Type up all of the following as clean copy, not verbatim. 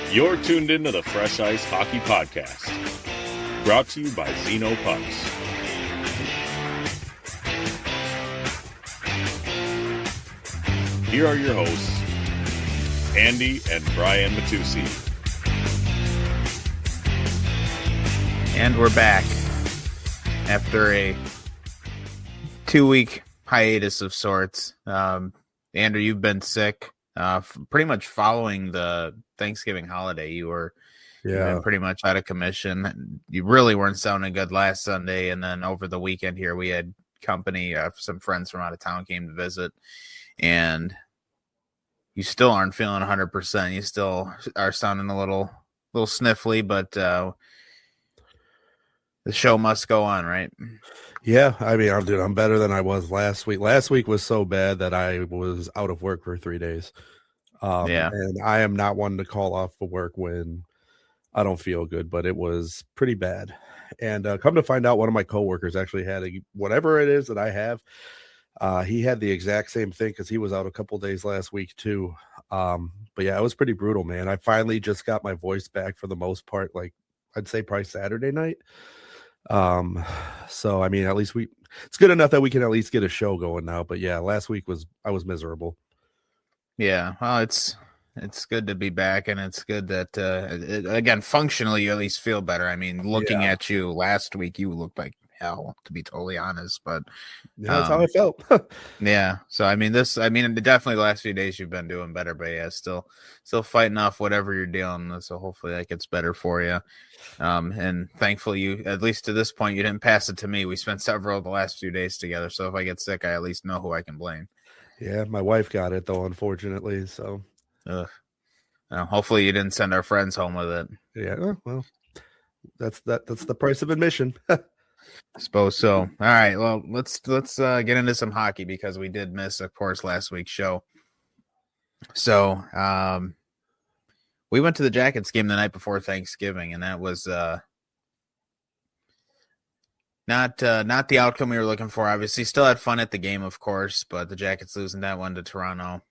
You're tuned into the Fresh Ice Hockey Podcast, brought to you by Zeno Pucks. Here are your hosts, Andy and Brian Matusi. And we're back after a 2-week hiatus of sorts. Andrew, you've been sick pretty much following the Thanksgiving holiday. You've been pretty much out of commission. You really weren't sounding good last Sunday, and then over the weekend here we had company. Some friends from out of town came to visit, and you still aren't feeling 100%. You still are sounding a little sniffly, but the show must go on, right? Yeah, I mean, I'm better than I was last week. Last week was so bad that I was out of work for 3 days. And I am not one to call off of work when I don't feel good, but it was pretty bad. And come to find out, one of my coworkers actually had whatever it is that I have. He had the exact same thing because he was out a couple days last week too. But yeah, it was pretty brutal, man. I finally just got my voice back for the most part. Like I'd say probably Saturday night. So I mean, at least it's good enough that we can at least get a show going now. But yeah, last week I was miserable. Yeah, well, it's good to be back, and it's good that again, functionally, you at least feel better. I mean, looking at you last week, you looked like hell, to be totally honest. But yeah, that's how I felt. Yeah, so I mean, definitely the last few days you've been doing better, but yeah, still fighting off whatever you're dealing with. So hopefully that gets better for you. And thankfully, you, at least to this point, you didn't pass it to me. We spent several of the last few days together, so if I get sick, I at least know who I can blame. Yeah, my wife got it though, unfortunately. So, hopefully you didn't send our friends home with it. Yeah, well, that's the price of admission. I suppose so. All right, well, let's get into some hockey because we did miss, of course, last week's show. So, we went to the Jackets game the night before Thanksgiving, and that was not the outcome we were looking for. Obviously, still had fun at the game, of course, but the Jackets losing that one to Toronto.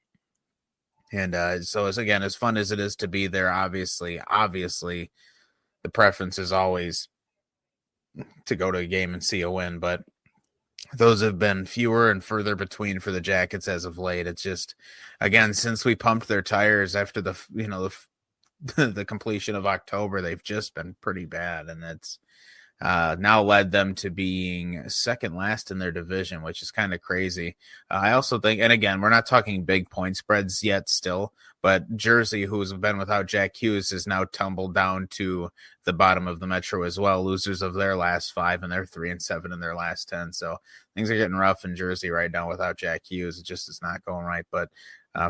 And so, as fun as it is to be there, obviously, the preference is always to go to a game and see a win. But those have been fewer and further between for the Jackets as of late. It's just, again, since we pumped their tires after the completion of October, they've just been pretty bad, and it's now led them to being second last in their division, which is kind of crazy. I also think, and again, we're not talking big point spreads yet still, but Jersey, who's been without Jack Hughes, is now tumbled down to the bottom of the Metro as well, losers of their last 5, and they're 3-7 in their last 10. So things are getting rough in Jersey right now without Jack Hughes. It just is not going right. But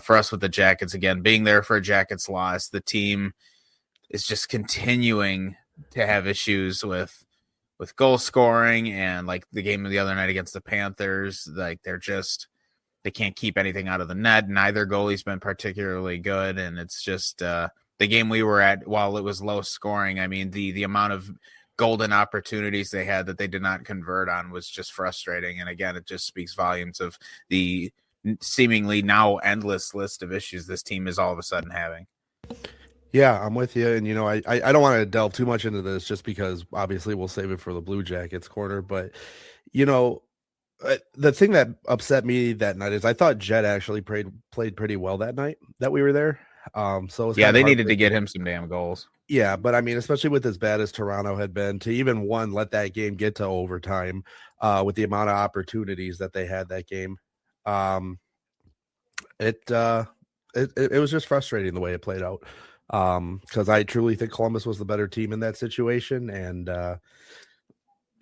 for us with the Jackets, again, being there for a Jackets loss, the team is just continuing to have issues with goal scoring, and like the game of the other night against the Panthers, like they can't keep anything out of the net. Neither goalie's been particularly good, and it's just the game we were at, while it was low scoring, I mean, the amount of golden opportunities they had that they did not convert on was just frustrating. And again, it just speaks volumes of the seemingly now endless list of issues this team is all of a sudden having. Yeah, I'm with you. And, I don't want to delve too much into this just because obviously we'll save it for the Blue Jackets corner. But, the thing that upset me that night is I thought Jet actually played pretty well that night that we were there. So yeah, they needed to get him some damn goals. Yeah, but I mean, especially with as bad as Toronto had been, to even let that game get to overtime with the amount of opportunities that they had that game. It was just frustrating the way it played out. Because I truly think Columbus was the better team in that situation, and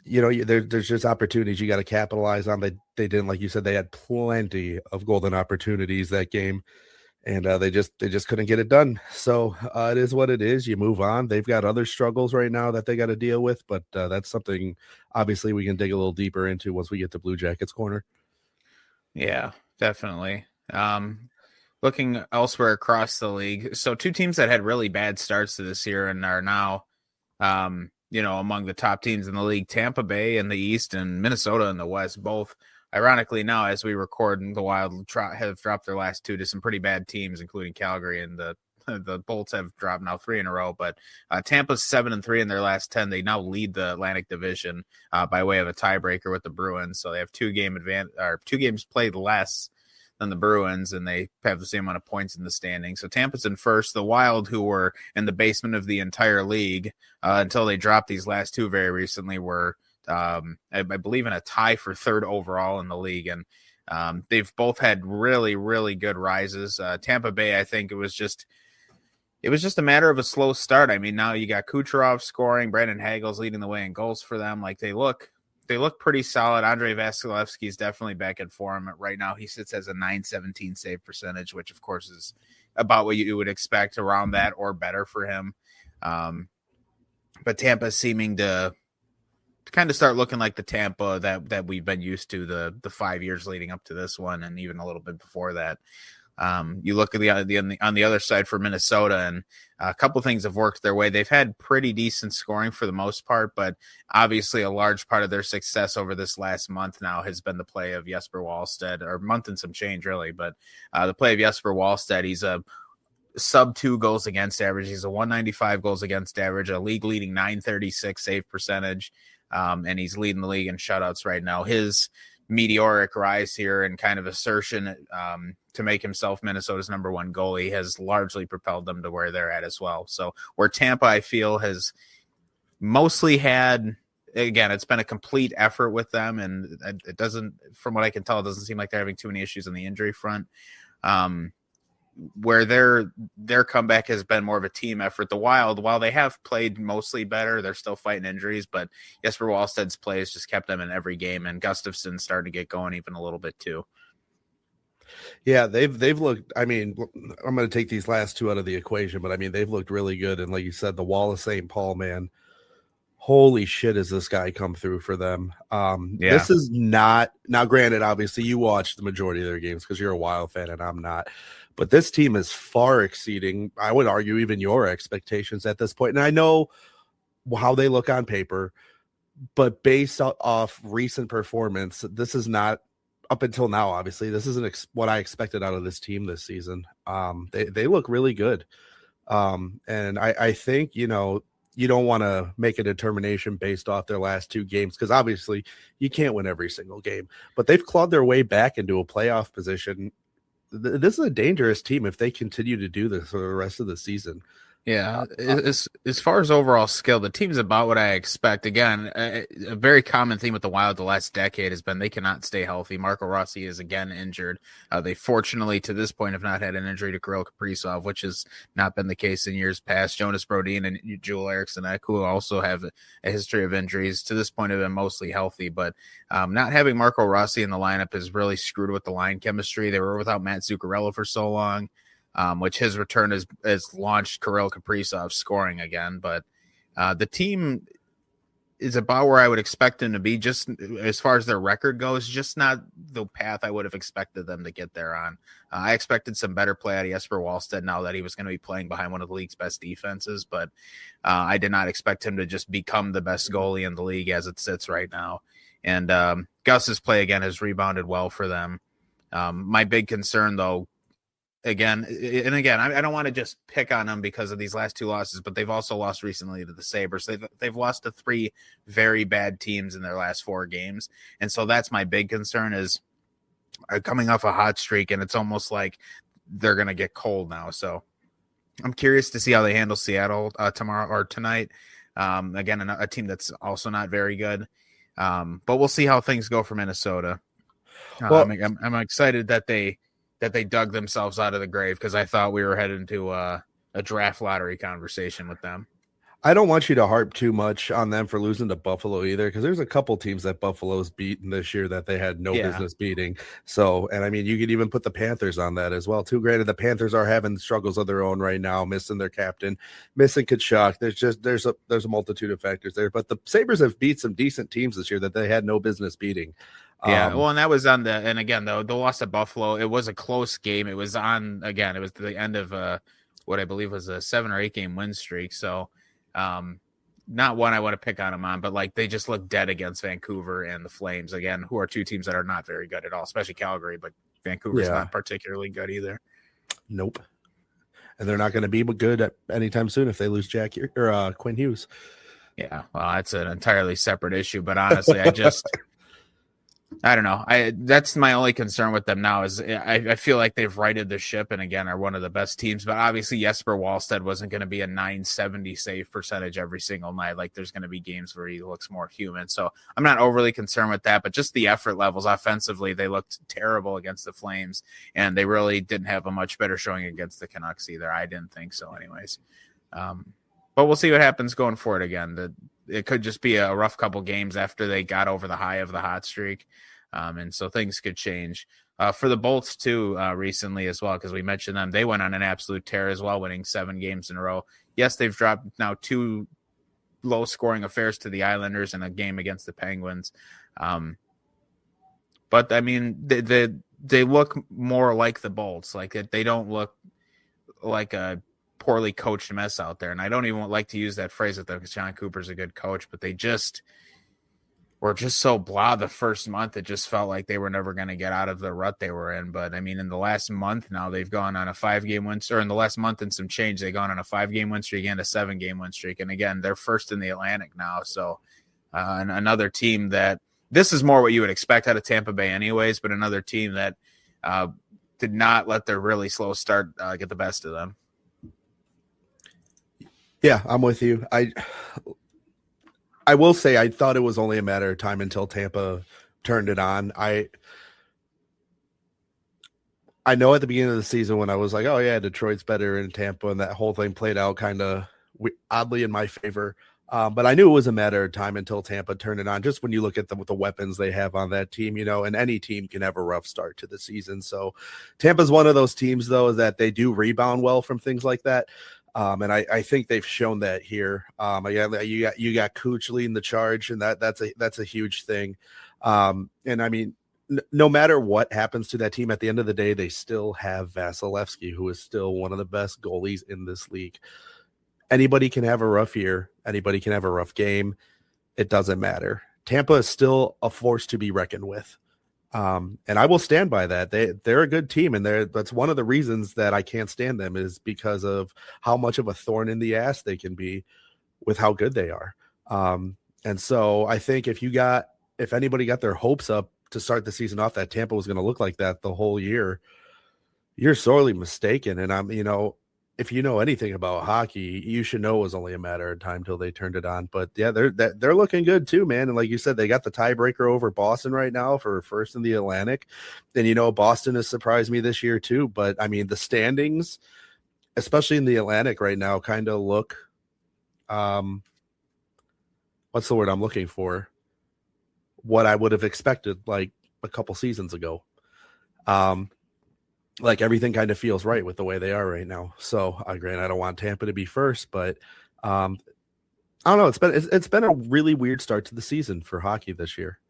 there's just opportunities you got to capitalize on. They didn't, like you said, they had plenty of golden opportunities that game, and they just couldn't get it done. So it is what it is. You move on. They've got other struggles right now that they got to deal with, but that's something obviously we can dig a little deeper into once we get to Blue Jackets corner. Yeah, definitely. Looking elsewhere across the league, so two teams that had really bad starts to this year and are now, among the top teams in the league, Tampa Bay in the East and Minnesota in the West, both, ironically now as we record, the Wild have dropped their last two to some pretty bad teams, including Calgary in the the Bolts have dropped now 3 in a row, but Tampa's 7-3 in their last 10. They now lead the Atlantic Division by way of a tiebreaker with the Bruins. So they have 2 games played less than the Bruins, and they have the same amount of points in the standing. So Tampa's in first. The Wild, who were in the basement of the entire league until they dropped these last 2 very recently, were I believe in a tie for 3rd overall in the league, and they've both had really, really good rises. Tampa Bay, I think it was just a matter of a slow start. I mean, now you got Kucherov scoring, Brandon Hagel's leading the way in goals for them. Like they look pretty solid. Andrei Vasilevsky is definitely back in form right now. He sits as a .917 save percentage, which of course is about what you would expect, around that or better for him. But Tampa seeming to kind of start looking like the Tampa that we've been used to the 5 years leading up to this one, and even a little bit before that. You look at on the other side for Minnesota, and a couple things have worked their way. They've had pretty decent scoring for the most part, but obviously a large part of their success over this last month now has been the play of Jesper Wallstedt, or month and some change really, but the play of Jesper Wallstedt. He's a sub 2 goals against average. He's a 195 goals against average, a league leading .936 save percentage. And he's leading the league in shutouts right now. His meteoric rise here and kind of assertion to make himself Minnesota's number 1 goalie has largely propelled them to where they're at as well. So where Tampa, I feel, has mostly had, again, it's been a complete effort with them, and it doesn't, from what I can tell, it doesn't seem like they're having too many issues on the injury front. Where their comeback has been more of a team effort. The Wild, while they have played mostly better, they're still fighting injuries, but Jesper Wallsted's play has just kept them in every game, and Gustafsson started to get going even a little bit too. Yeah, they've looked, I mean, I'm going to take these last 2 out of the equation, but I mean, they've looked really good. And like you said, the Wall of St. Paul, man, holy shit, has this guy come through for them? This is not, now granted, obviously you watch the majority of their games because you're a Wild fan and I'm not. But this team is far exceeding, I would argue, even your expectations at this point. And I know how they look on paper, but based off recent performance, this is not, up until now, obviously, this isn't what I expected out of this team this season. They look really good. And I think, you know, you don't want to make a determination based off their last 2 games because obviously you can't win every single game. But they've clawed their way back into a playoff position. This is a dangerous team if they continue to do this for the rest of the season. Yeah, as far as overall skill, the team's about what I expect. Again, a very common theme with the Wild the last decade has been they cannot stay healthy. Marco Rossi is again injured. They fortunately, to this point, have not had an injury to Kirill Kaprizov, which has not been the case in years past. Jonas Brodin and Joel Eriksson, who also have a history of injuries, to this point have been mostly healthy. But not having Marco Rossi in the lineup has really screwed with the line chemistry. They were without Matt Zuccarello for so long. Which his return has launched Kirill Kaprizov scoring again. But the team is about where I would expect them to be, just as far as their record goes, just not the path I would have expected them to get there on. I expected some better play out of Jesper Wallstedt now that he was going to be playing behind one of the league's best defenses, but I did not expect him to just become the best goalie in the league as it sits right now. And Gus's play again has rebounded well for them. My big concern, though, I don't want to just pick on them because of these last 2 losses, but they've also lost recently to the Sabres. They've lost to 3 very bad teams in their last 4 games. And so that's my big concern, is coming off a hot streak, and it's almost like they're going to get cold now. So I'm curious to see how they handle Seattle tomorrow or tonight. Again, a team that's also not very good. But we'll see how things go for Minnesota. I'm excited that they dug themselves out of the grave, because I thought we were headed into a draft lottery conversation with them. I don't want you to harp too much on them for losing to Buffalo either, because there's a couple teams that Buffalo's beaten this year that they had no business beating. So, and I mean, you could even put the Panthers on that as well, too. Granted, the Panthers are having struggles of their own right now, missing their captain, missing Kachuk. There's a multitude of factors there, but the Sabres have beat some decent teams this year that they had no business beating. Yeah, well, and that was the loss at Buffalo. It was a close game. It was it was the end of what I believe was a 7 or 8 game win streak. So, not one I want to pick on them on, but like they just look dead against Vancouver and the Flames again, who are 2 teams that are not very good at all, especially Calgary, but Vancouver's not particularly good either. Nope. and they're not going to be good at anytime soon if they lose Jack or Quinn Hughes. Yeah, well, that's an entirely separate issue. But honestly, I don't know. That's my only concern with them now is I feel like they've righted the ship and again are one of the best teams. But obviously Jesper Wallstedt wasn't going to be a 970 save percentage every single night. Like there's going to be games where he looks more human. So I'm not overly concerned with that. But just the effort levels offensively, they looked terrible against the Flames, and they really didn't have a much better showing against the Canucks either. I didn't think so, anyways. But we'll see what happens going forward again. It could just be a rough couple games after they got over the high of the hot streak. And so things could change. For the Bolts, too, recently as well, because we mentioned them. They went on an absolute tear as well, winning 7 games in a row. Yes, they've dropped now 2 low-scoring affairs to the Islanders and a game against the Penguins. But, I mean, they look more like the Bolts. Like, they don't look like a poorly coached mess out there. And I don't even like to use that phrase with them because John Cooper's a good coach, but they were just so blah the first month. It just felt like they were never going to get out of the rut they were in. But I mean, in the last month now, they've gone on a 5-game win streak, or in the last month and some change, they've gone on a 5-game win streak and a 7-game win streak. And again, they're first in the Atlantic now. So another team that this is more what you would expect out of Tampa Bay anyways, but another team that did not let their really slow start get the best of them. Yeah, I'm with you. I will say I thought it was only a matter of time until Tampa turned it on. I know at the beginning of the season when I was like, oh yeah, Detroit's better in Tampa, and that whole thing played out kind of oddly in my favor. But I knew it was a matter of time until Tampa turned it on. Just when you look at them with the weapons they have on that team, and any team can have a rough start to the season. So Tampa's one of those teams though, that they do rebound well from things like that. And I think they've shown that here. You got Cooch leading the charge, and that's a huge thing. And I mean, no matter what happens to that team, at the end of the day, they still have Vasilevsky, who is still one of the best goalies in this league. Anybody can have a rough year. Anybody can have a rough game. It doesn't matter. Tampa is still a force to be reckoned with. And I will stand by that. They're a good team, and that's one of the reasons that I can't stand them is because of how much of a thorn in the ass they can be with how good they are. And so I think if anybody got their hopes up to start the season off that Tampa was going to look like that the whole year, you're sorely mistaken. And if you know anything about hockey, you should know it was only a matter of time till they turned it on. But yeah, they're looking good too, man. And like you said, they got the tiebreaker over Boston right now for first in the Atlantic. And Boston has surprised me this year too. But I mean, the standings, especially in the Atlantic right now, kind of look what's the word I'm looking for? What I would have expected like a couple seasons ago. Like everything kind of feels right with the way they are right now. So granted, I don't want Tampa to be first, but I don't know. It's been a really weird start to the season for hockey this year.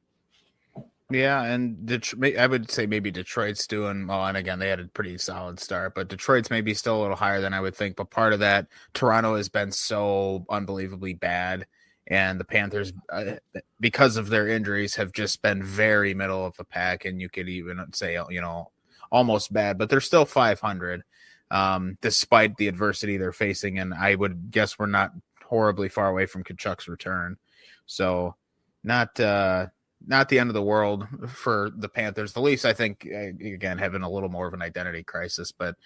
Yeah, and I would say maybe Detroit's doing well, and again, they had a pretty solid start, but Detroit's maybe still a little higher than I would think. But part of that, Toronto has been so unbelievably bad, and the Panthers, because of their injuries, have just been very middle of the pack, and you could even say, almost bad, but they're still 500 despite the adversity they're facing. And I would guess we're not horribly far away from Kachuk's return. So not the end of the world for the Panthers. The Leafs, I think, again, having a little more of an identity crisis. But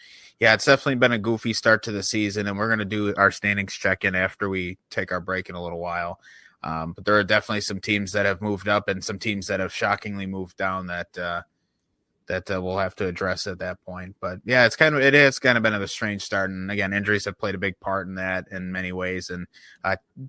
yeah, it's definitely been a goofy start to the season, and we're going to do our standings check-in after we take our break in a little while. But there are definitely some teams that have moved up and some teams that have shockingly moved down that we'll have to address at that point. But yeah, it has kind of been a strange start. And again, injuries have played a big part in that in many ways. And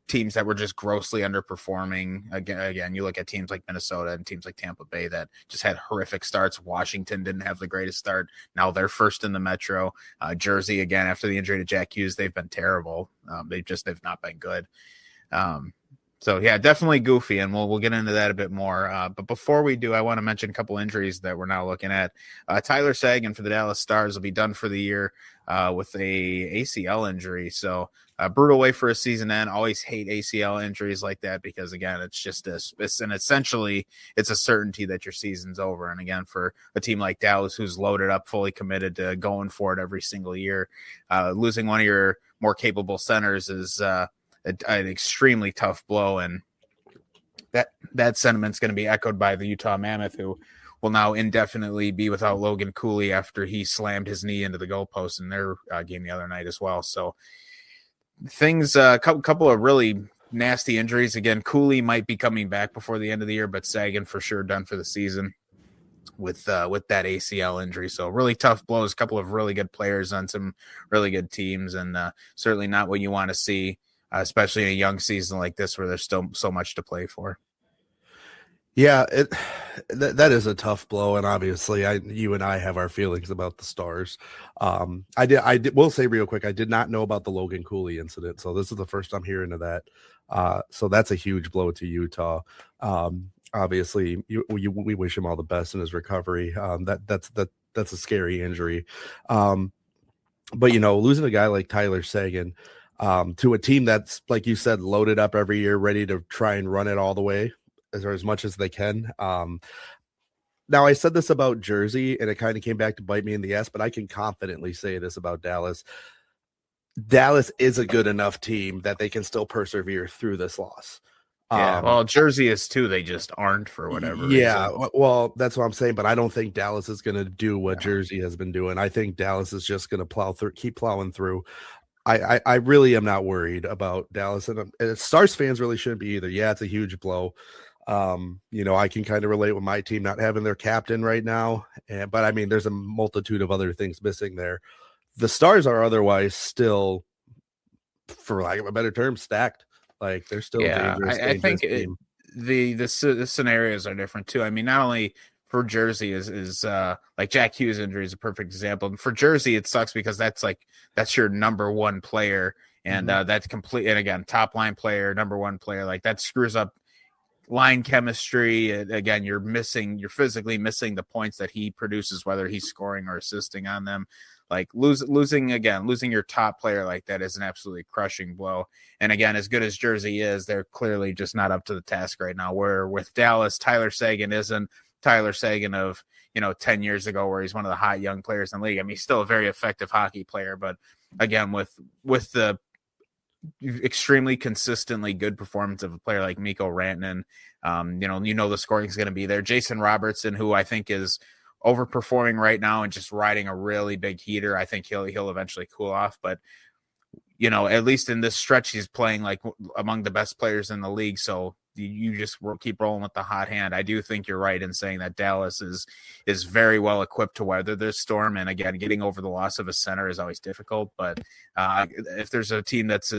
teams that were just grossly underperforming. Again, you look at teams like Minnesota and teams like Tampa Bay that just had horrific starts. Washington didn't have the greatest start. Now they're first in the Metro. Jersey, again, after the injury to Jack Hughes, they've been terrible. They've not been good. So yeah, definitely goofy, and we'll get into that a bit more. But before we do, I want to mention a couple injuries that we're now looking at. Tyler Seguin for the Dallas Stars will be done for the year with a ACL injury. So brutal way for a season end. Always hate ACL injuries like that because again, it's just essentially it's a certainty that your season's over. And again, for a team like Dallas, who's loaded up, fully committed to going for it every single year, losing one of your more capable centers is an extremely tough blow, and that sentiment's going to be echoed by the Utah Mammoth, who will now indefinitely be without Logan Cooley after he slammed his knee into the goalpost in their game the other night as well. So things, couple of really nasty injuries. Again, Cooley might be coming back before the end of the year, but Sagan for sure done for the season with that ACL injury. So really tough blows. A couple of really good players on some really good teams, and certainly not what you want to see. Especially in a young season like this where there's still so much to play for. Yeah, that is a tough blow, and obviously, you and I have our feelings about the Stars. I will say real quick, I did not know about the Logan Cooley incident, so this is the first I'm hearing of that. So that's a huge blow to Utah. Obviously, we wish him all the best in his recovery. That's a scary injury. But losing a guy like Tyler Seguin to a team that's, like you said, loaded up every year, ready to try and run it all the way as much as they can. Now, I said this about Jersey, and it kind of came back to bite me in the ass, but I can confidently say this about Dallas. Dallas is a good enough team that they can still persevere through this loss. Yeah, well, Jersey is too. They just aren't for whatever reason. Well, that's what I'm saying, but I don't think Dallas is going to do what Jersey has been doing. I think Dallas is just going to keep plowing through. I really am not worried about Dallas, and Stars fans really shouldn't be either. Yeah, it's a huge blow. I can kind of relate with my team not having their captain right now, but I mean, there's a multitude of other things missing there. The Stars are otherwise still, for lack of a better term, stacked. Like they're still dangerous. I think the scenarios are different too. I mean, not only for Jersey is like Jack Hughes' injury is a perfect example. For Jersey, it sucks because that's your number one player, and that's complete. And again, top line player, number one player, like that screws up line chemistry. Again, you're physically missing the points that he produces, whether he's scoring or assisting on them. Like losing your top player like that is an absolutely crushing blow. And again, as good as Jersey is, they're clearly just not up to the task right now. Where with Dallas, Tyler Seguin isn't Tyler Seguin of 10 years ago, where he's one of the hot young players in the league. I mean, he's still a very effective hockey player, but again, with the extremely consistently good performance of a player like Mikko Rantanen, the scoring is going to be there. Jason Robertson, who I think is overperforming right now and just riding a really big heater. I think he'll eventually cool off, but at least in this stretch, he's playing like among the best players in the league. So you just keep rolling with the hot hand. I do think you're right in saying that Dallas is very well equipped to weather this storm. And again, getting over the loss of a center is always difficult. But if there's a team if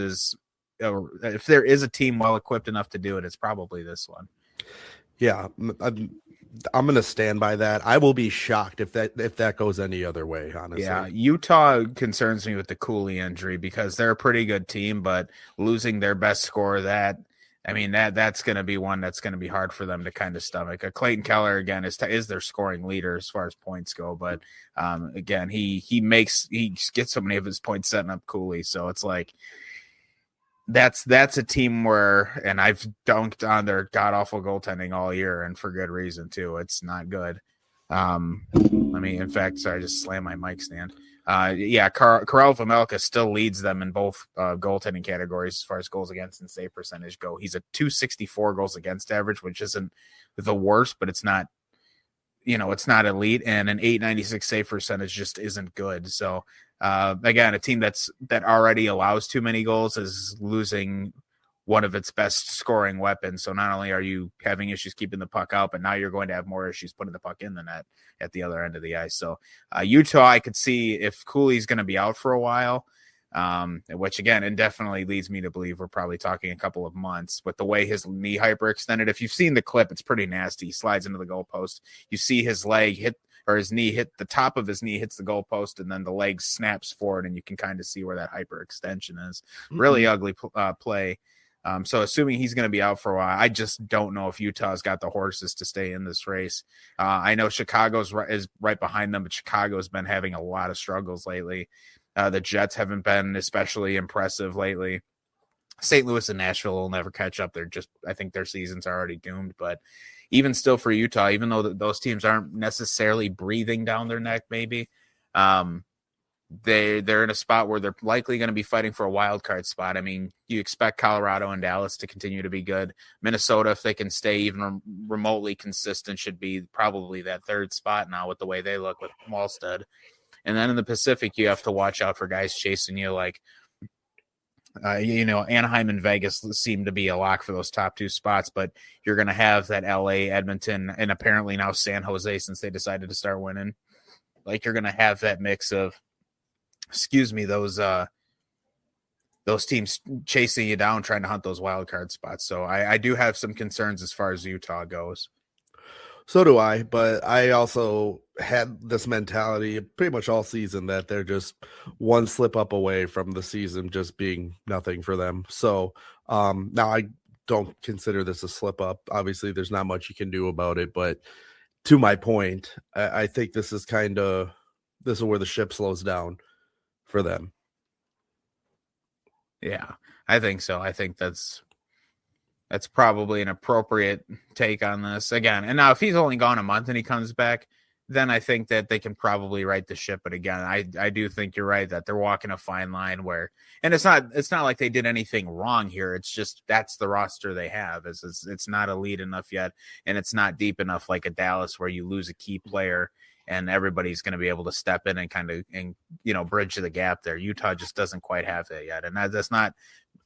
there is a team well equipped enough to do it, it's probably this one. Yeah, I'm going to stand by that. I will be shocked if that goes any other way, honestly. Yeah, Utah concerns me with the Cooley injury because they're a pretty good team, but losing their best scorer, that's going to be one that's going to be hard for them to kind of stomach. Clayton Keller, again, is their scoring leader as far as points go, but again, he gets so many of his points setting up Cooley, so it's like that's a team where, and I've dunked on their god-awful goaltending all year, and for good reason, too. It's not good. In fact, sorry, I just slammed my mic stand. Karel Vejmelka still leads them in both goaltending categories as far as goals against and save percentage go. He's a .264 goals against average, which isn't the worst, but it's not, it's not elite, and an .896 save percentage just isn't good. So, again, a team that already allows too many goals is losing one of its best scoring weapons. So not only are you having issues keeping the puck out, but now you're going to have more issues putting the puck in the net at the other end of the ice. So Utah, I could see if Cooley's going to be out for a while, which again indefinitely leads me to believe we're probably talking a couple of months with the way his knee hyperextended. If you've seen the clip, it's pretty nasty. He slides into the goalpost. You see his leg his knee hit the top of his knee, hits the goalpost, and then the leg snaps forward, and you can kind of see where that hyperextension is. Really ugly play. So assuming he's going to be out for a while, I just don't know if Utah's got the horses to stay in this race. I know Chicago's is right behind them, but Chicago's been having a lot of struggles lately. The Jets haven't been especially impressive lately. St. Louis and Nashville will never catch up. I think their seasons are already doomed. But even still for Utah, even though those teams aren't necessarily breathing down their neck, maybe, they're in a spot where they're likely going to be fighting for a wild card spot. I mean, you expect Colorado and Dallas to continue to be good. Minnesota, if they can stay even remotely consistent, should be probably that third spot now with the way they look with Wallstead. And then in the Pacific, you have to watch out for guys chasing you like, Anaheim and Vegas seem to be a lock for those top two spots, but you're going to have that LA, Edmonton, and apparently now San Jose, since they decided to start winning. Like, you're going to have that mix of, those teams chasing you down, trying to hunt those wild card spots. So I do have some concerns as far as Utah goes. So do I, but I also had this mentality pretty much all season that they're just one slip up away from the season just being nothing for them. So now I don't consider this a slip up. Obviously, there's not much you can do about it, but to my point, I think this is where the ship slows down for them. Yeah, I think so. I think that's probably an appropriate take on this again. And now if he's only gone a month and he comes back, then I think that they can probably right the ship. But again, I do think you're right that they're walking a fine line where, and it's not like they did anything wrong here. It's just, that's the roster they have. It's not elite enough yet. And it's not deep enough like a Dallas where you lose a key player and everybody's going to be able to step in and bridge the gap there. Utah just doesn't quite have that yet. And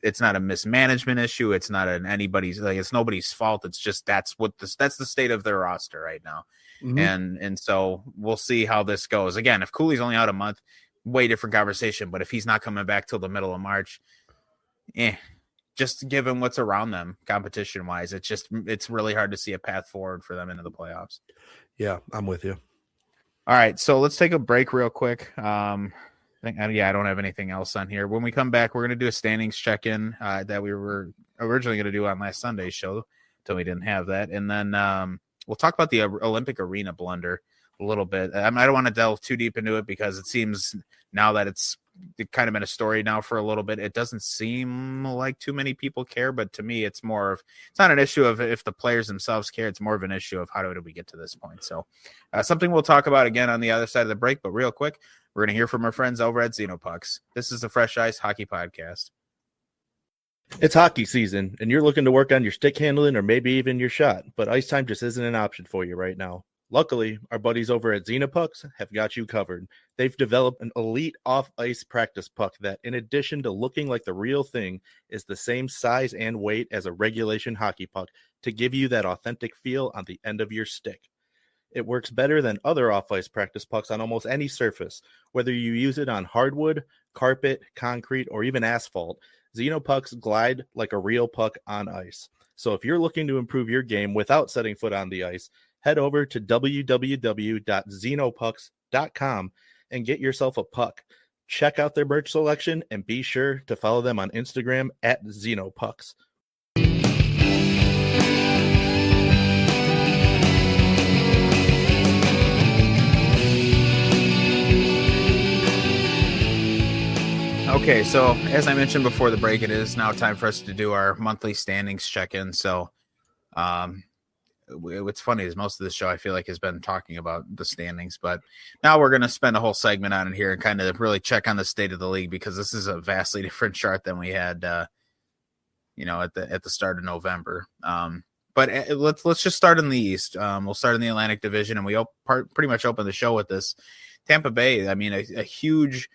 it's not a mismanagement issue. It's not it's nobody's fault. It's just, that's the state of their roster right now. Mm-hmm. And so we'll see how this goes. Again, if Cooley's only out a month, way different conversation. But if he's not coming back till the middle of March, just given what's around them competition wise, it's really hard to see a path forward for them into the playoffs. Yeah, I'm with you. All right, so let's take a break real quick. I don't have anything else on here. When we come back, we're going to do a standings check-in that we were originally going to do on last Sunday's show until we didn't have that. And then we'll talk about the Olympic arena blunder a little bit. I don't want to delve too deep into it because it seems now that it's kind of been a story now for a little bit, it doesn't seem like too many people care. But to me, it's not an issue of if the players themselves care. It's more of an issue of how did we get to this point. So something we'll talk about again on the other side of the break. But real quick, we're going to hear from our friends over at Xenopucks. This is the Fresh Ice Hockey Podcast. It's hockey season, and you're looking to work on your stick handling or maybe even your shot, but ice time just isn't an option for you right now. Luckily, our buddies over at Xenopucks have got you covered. They've developed an elite off-ice practice puck that, in addition to looking like the real thing, is the same size and weight as a regulation hockey puck to give you that authentic feel on the end of your stick. It works better than other off-ice practice pucks on almost any surface, whether you use it on hardwood, carpet, concrete, or even asphalt. Xenopucks glide like a real puck on ice. So if you're looking to improve your game without setting foot on the ice, head over to www.xenopucks.com and get yourself a puck. Check out their merch selection and be sure to follow them on Instagram at Xenopucks. Okay, so as I mentioned before the break, it is now time for us to do our monthly standings check-in. So what's funny is most of the show I feel like has been talking about the standings, but now we're going to spend a whole segment on it here and kind of really check on the state of the league because this is a vastly different chart than we had, at the start of November. But let's just start in the East. We'll start in the Atlantic Division, and we pretty much open the show with this. Tampa Bay, I mean, a huge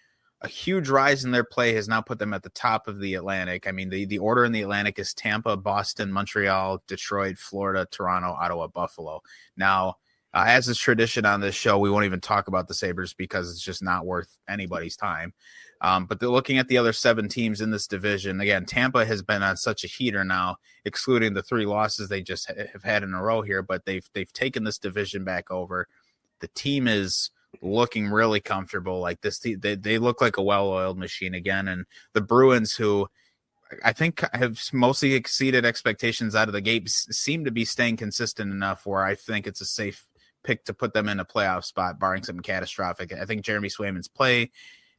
rise in their play has now put them at the top of the Atlantic. I mean, the order in the Atlantic is Tampa, Boston, Montreal, Detroit, Florida, Toronto, Ottawa, Buffalo. Now, as is tradition on this show, we won't even talk about the Sabres because it's just not worth anybody's time. But they're looking at the other 7 teams in this division. Again, Tampa has been on such a heater now, excluding the 3 losses they just have had in a row here, but they've taken this division back over. The team is looking really comfortable. Like this, they look like a well-oiled machine again. And the Bruins, who I think have mostly exceeded expectations out of the gate, seem to be staying consistent enough where I think it's a safe pick to put them in a playoff spot, barring something catastrophic. I think Jeremy Swayman's play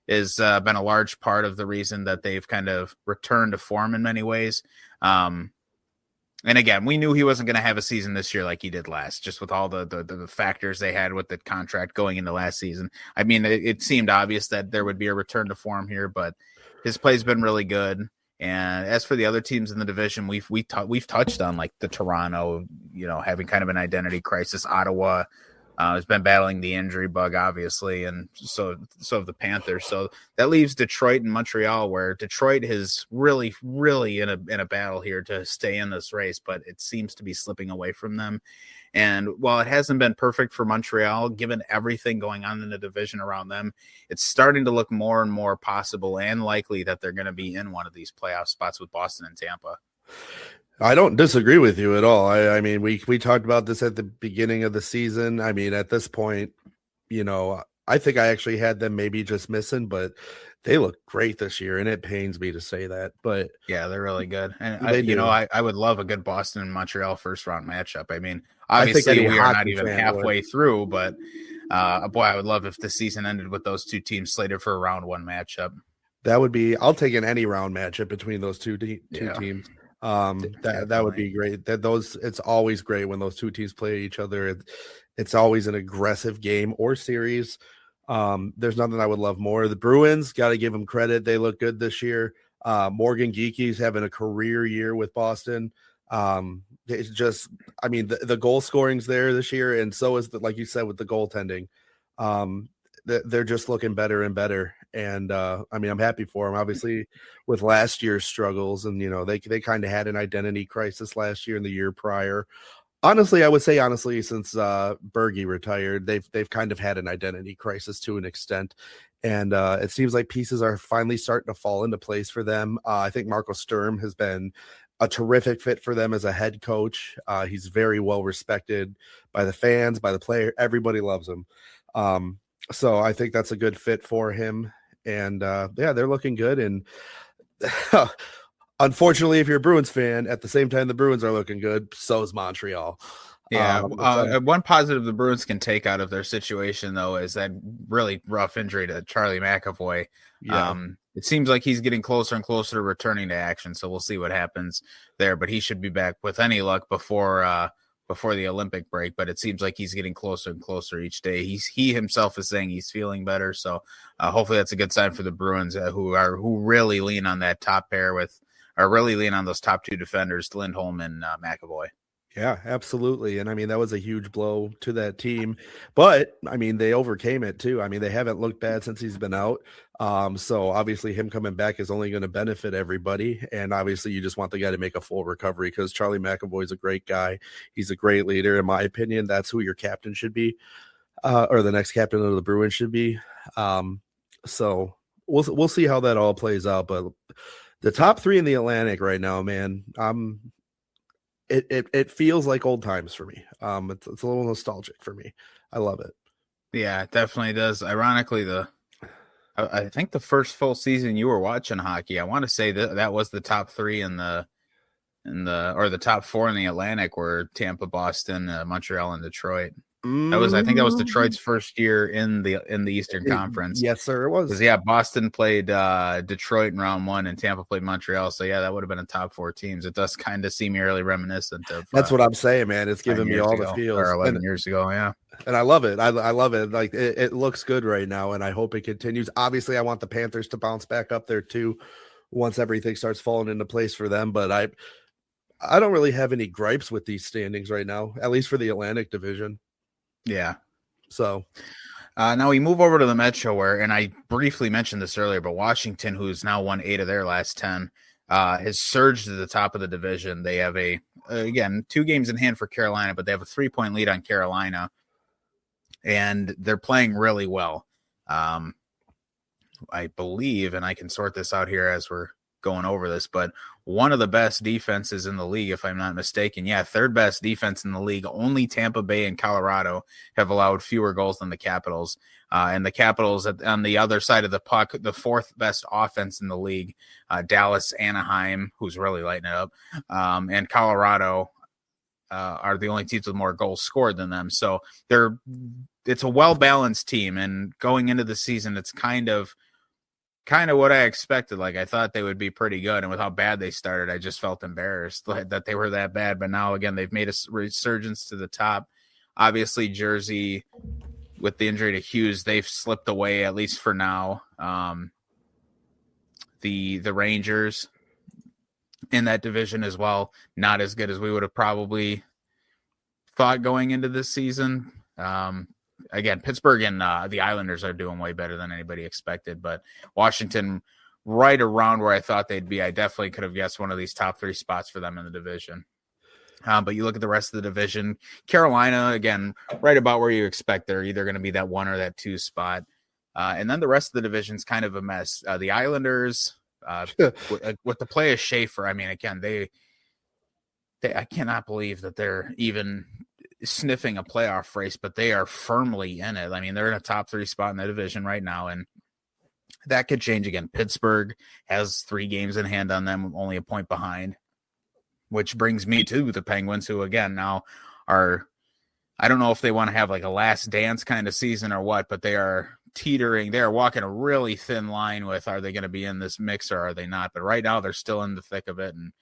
has been a large part of the reason that they've kind of returned to form in many ways. And again, we knew he wasn't going to have a season this year like he did last, just with all the factors they had with the contract going into last season. I mean, it seemed obvious that there would be a return to form here, but his play's been really good. And as for the other teams in the division, we've touched on like the Toronto, having kind of an identity crisis. Ottawa has been battling the injury bug, obviously, and so have the Panthers. So that leaves Detroit and Montreal, where Detroit is really, really in a battle here to stay in this race, but it seems to be slipping away from them. And while it hasn't been perfect for Montreal, given everything going on in the division around them, it's starting to look more and more possible and likely that they're going to be in one of these playoff spots with Boston and Tampa. I don't disagree with you at all. I mean, we talked about this at the beginning of the season. I mean, at this point, I think I actually had them maybe just missing, but they look great this year, and it pains me to say that. But yeah, they're really good. And I would love a good Boston and Montreal first round matchup. I mean, obviously we are not even halfway through, but boy, I would love if the season ended with those two teams slated for a round one matchup. That would be, I'll take any round matchup between those two teams. That would be great. It's always great when those two teams play each other. It's always an aggressive game or series. There's nothing I would love more. The Bruins, got to give them credit. They look good this year. Morgan Geeky's having a career year with Boston. It's just, I mean, the goal scoring's there this year, and so is like you said, with the goaltending. They're just looking better and better. And I mean, I'm happy for them. Obviously, with last year's struggles, and they kind of had an identity crisis last year and the year prior. Honestly, I would say since Berge retired, they've kind of had an identity crisis to an extent, and it seems like pieces are finally starting to fall into place for them. I think Marco Sturm has been a terrific fit for them as a head coach. He's very well respected by the fans, by the player. Everybody loves him. So I think that's a good fit for him. And they're looking good. And unfortunately, if you're a Bruins fan, at the same time the Bruins are looking good, so is Montreal. Yeah. One positive the Bruins can take out of their situation, though, is that really rough injury to Charlie McAvoy. Yeah. It seems like he's getting closer and closer to returning to action, so we'll see what happens there. But he should be back with any luck before the Olympic break, but it seems like he's getting closer and closer each day. He himself is saying he's feeling better, so hopefully that's a good sign for the Bruins, who really lean on that top pair really lean on those top two defenders, Lindholm and McAvoy. Yeah, absolutely. And I mean, that was a huge blow to that team, but I mean, they overcame it too. I mean, they haven't looked bad since he's been out. So obviously him coming back is only going to benefit everybody. And obviously you just want the guy to make a full recovery, because Charlie McAvoy is a great guy. He's a great leader. In my opinion, that's who your captain should be, or the next captain of the Bruins should be. So we'll see how that all plays out. But the top three in the Atlantic right now, man, It feels like old times for me. It's a little nostalgic for me. I love it. Yeah, it definitely does. Ironically, I think the first full season you were watching hockey, I want to say that was the top three or the top four in the Atlantic were Tampa, Boston, Montreal, and Detroit. I think that was Detroit's first year in the Eastern Conference. Yes, sir, it was. Yeah, Boston played Detroit in round one, and Tampa played Montreal. So yeah, that would have been a top four teams. It does kind of seem eerily reminiscent of. That's what I'm saying, man. It's giving me all the feels. Or 11 years ago, yeah. And I love it. I love it. Like it looks good right now, and I hope it continues. Obviously, I want the Panthers to bounce back up there too, once everything starts falling into place for them. But I don't really have any gripes with these standings right now, at least for the Atlantic Division. Yeah. So now we move over to the Metro, and I briefly mentioned this earlier, but Washington, who's now won 8 of their last 10, has surged to the top of the division. They have again, 2 games in hand for Carolina, but they have a 3-point lead on Carolina, and they're playing really well. I believe, and I can sort this out here as we're going over this, but one of the best defenses in the league, if I'm not mistaken. Yeah, third best defense in the league. Only Tampa Bay and Colorado have allowed fewer goals than the Capitals. And the Capitals on the other side of the puck, the fourth best offense in the league, Dallas, Anaheim, who's really lighting it up, and Colorado are the only teams with more goals scored than them. So it's a well-balanced team, and going into the season, it's kind of what I expected. Like, I thought they would be pretty good, and with how bad they started, I just felt embarrassed that they were that bad. But now, again, they've made a resurgence to the top. Obviously, Jersey, with the injury to Hughes, they've slipped away, at least for now. The Rangers in that division as well, not as good as we would have probably thought going into this season. Again, Pittsburgh and the Islanders are doing way better than anybody expected, but Washington right around where I thought they'd be. I definitely could have guessed one of these top 3 spots for them in the division. But you look at the rest of the division, Carolina, again, right about where you expect. They're either going to be that 1 or that 2 spot. And then the rest of the division's kind of a mess. The Islanders, with the play of Schaefer, I mean, again, I cannot believe that they're even sniffing a playoff race, but they are firmly in it. I mean, they're in a top 3 spot in the division right now, and that could change again. Pittsburgh has 3 games in hand on them, only a point behind, which brings me to the Penguins, who again now are, I don't know if they want to have like a last dance kind of season or what, but they are teetering. They are walking a really thin line with, are they going to be in this mix or are they not? But right now they're still in the thick of it, and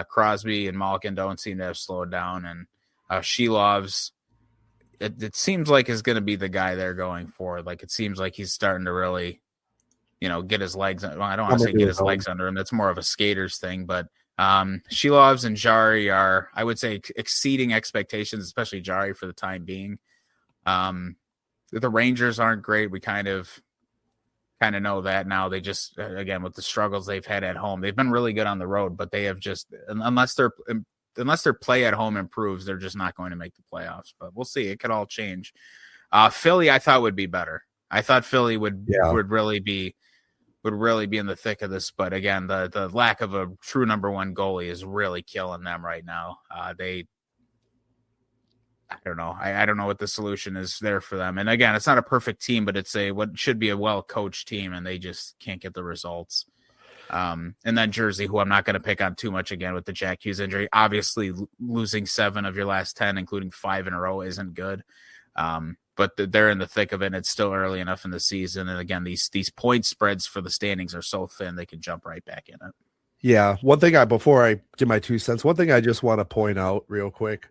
Crosby and Malkin don't seem to have slowed down, and Shilov's, it seems like is going to be the guy they're going for. Like, it seems like he's starting to really, get his legs. Well, I don't want to say get his legs under him. That's more of a skater's thing, but Shilov's and Jari are, I would say, exceeding expectations, especially Jari for the time being. The Rangers aren't great. We kind of know that now. They just, again, with the struggles they've had at home, they've been really good on the road, but they have just, unless their play at home improves, they're just not going to make the playoffs. But we'll see. It could all change. Philly, I thought would be better. I thought Philly would really be in the thick of this. But again, the lack of a true number 1 goalie is really killing them right now. I don't know. I don't know what the solution is there for them. And again, it's not a perfect team, but it's what should be a well-coached team, and they just can't get the results. And then Jersey, who I'm not going to pick on too much again with the Jack Hughes injury. Obviously, losing 7 of your last 10, including 5 in a row, isn't good. But they're in the thick of it, and it's still early enough in the season. And again, these point spreads for the standings are so thin, they can jump right back in it. Yeah. Before I give my 2 cents, one thing I just want to point out real quick,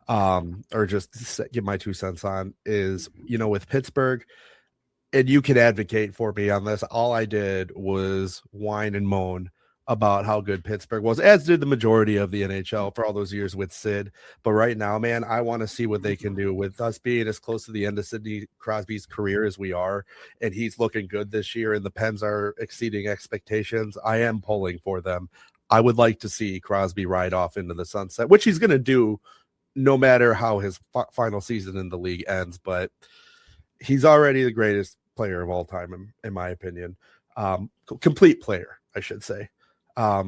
or just give my 2 cents on is, with Pittsburgh, and you can advocate for me on this. All I did was whine and moan about how good Pittsburgh was, as did the majority of the NHL for all those years with Sid. But right now, man, I want to see what they can do with us being as close to the end of Sidney Crosby's career as we are. And he's looking good this year, and the Pens are exceeding expectations. I am pulling for them. I would like to see Crosby ride off into the sunset, which he's going to do no matter how his final season in the league ends. But he's already the greatest player of all time, in my opinion. Complete player, I should say. I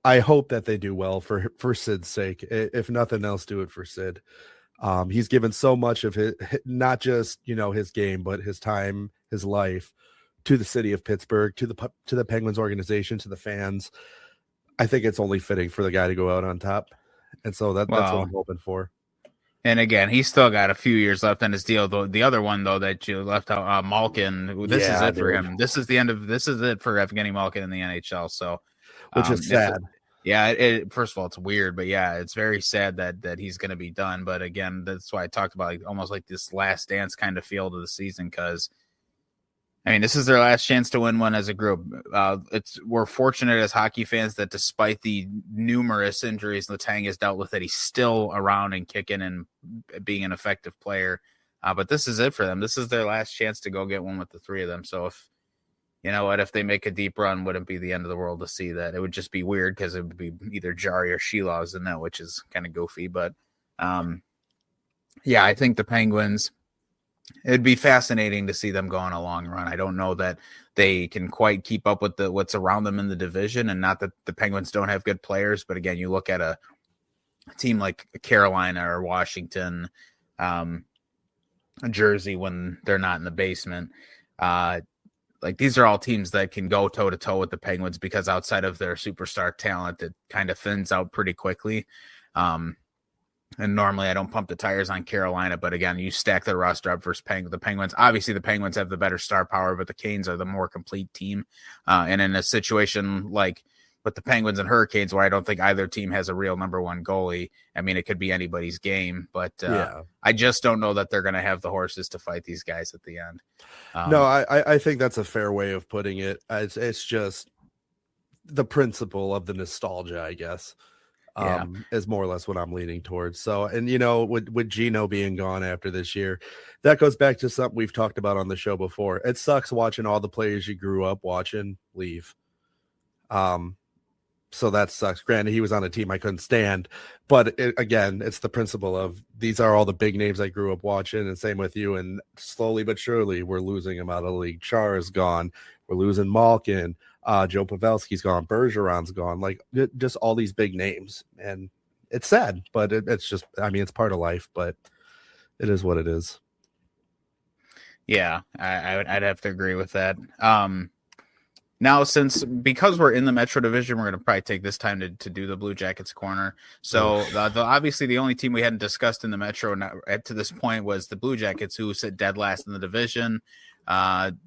hope that they do well for Sid's sake. If nothing else, do it for Sid. He's given so much of his, not just his game, but his time, his life, to the city of Pittsburgh, to the Penguins organization, to the fans. I think it's only fitting for the guy to go out on top, and so that's what I'm hoping for. And again, he's still got a few years left on his deal. Though the other one, though, that you left out, Malkin. This is it for him. This is it for Evgeny Malkin in the NHL. So, which is sad. First of all, it's weird, but yeah, it's very sad that he's going to be done. But again, that's why I talked about almost like this last dance kind of feel to the season, because I mean, this is their last chance to win one as a group. We're fortunate as hockey fans that despite the numerous injuries Letang has dealt with, that he's still around and kicking and being an effective player. But this is it for them. This is their last chance to go get one with the 3 of them. So if they make a deep run, wouldn't be the end of the world to see that. It would just be weird because it would be either Jari or Shilov's in that, which is kind of goofy. But I think the Penguins, It'd be fascinating to see them go on a long run. I don't know that they can quite keep up with what's around them in the division, and not that the Penguins don't have good players, but again, you look at a team like Carolina or Washington, Jersey when they're not in the basement. Like these are all teams that can go toe to toe with the Penguins because outside of their superstar talent, it kind of thins out pretty quickly. And normally I don't pump the tires on Carolina, but again, you stack their roster up versus the Penguins. Obviously, the Penguins have the better star power, but the Canes are the more complete team. And in a situation like with the Penguins and Hurricanes, where I don't think either team has a real number one goalie, I mean, it could be anybody's game, but I just don't know that they're going to have the horses to fight these guys at the end. No, I think that's a fair way of putting it. It's just the principle of the nostalgia, I guess. Is more or less what I'm leaning towards. So, and with Gino being gone after this year, that goes back to something we've talked about on the show before. It sucks watching all the players you grew up watching leave. So that sucks. Granted, he was on a team I couldn't stand, but again, it's the principle of these are all the big names I grew up watching, and same with you. And slowly but surely, we're losing him out of the league. Char is gone. We're losing Malkin. Joe Pavelski's gone. Bergeron's gone. Like just all these big names, and it's sad, but it's just, I mean, it's part of life, but it is what it is. Yeah, I'd have to agree with that. Now, because we're in the Metro Division, we're going to probably take this time to do the Blue Jackets corner. So obviously the only team we hadn't discussed in the Metro to this point was the Blue Jackets, who sit dead last in the division.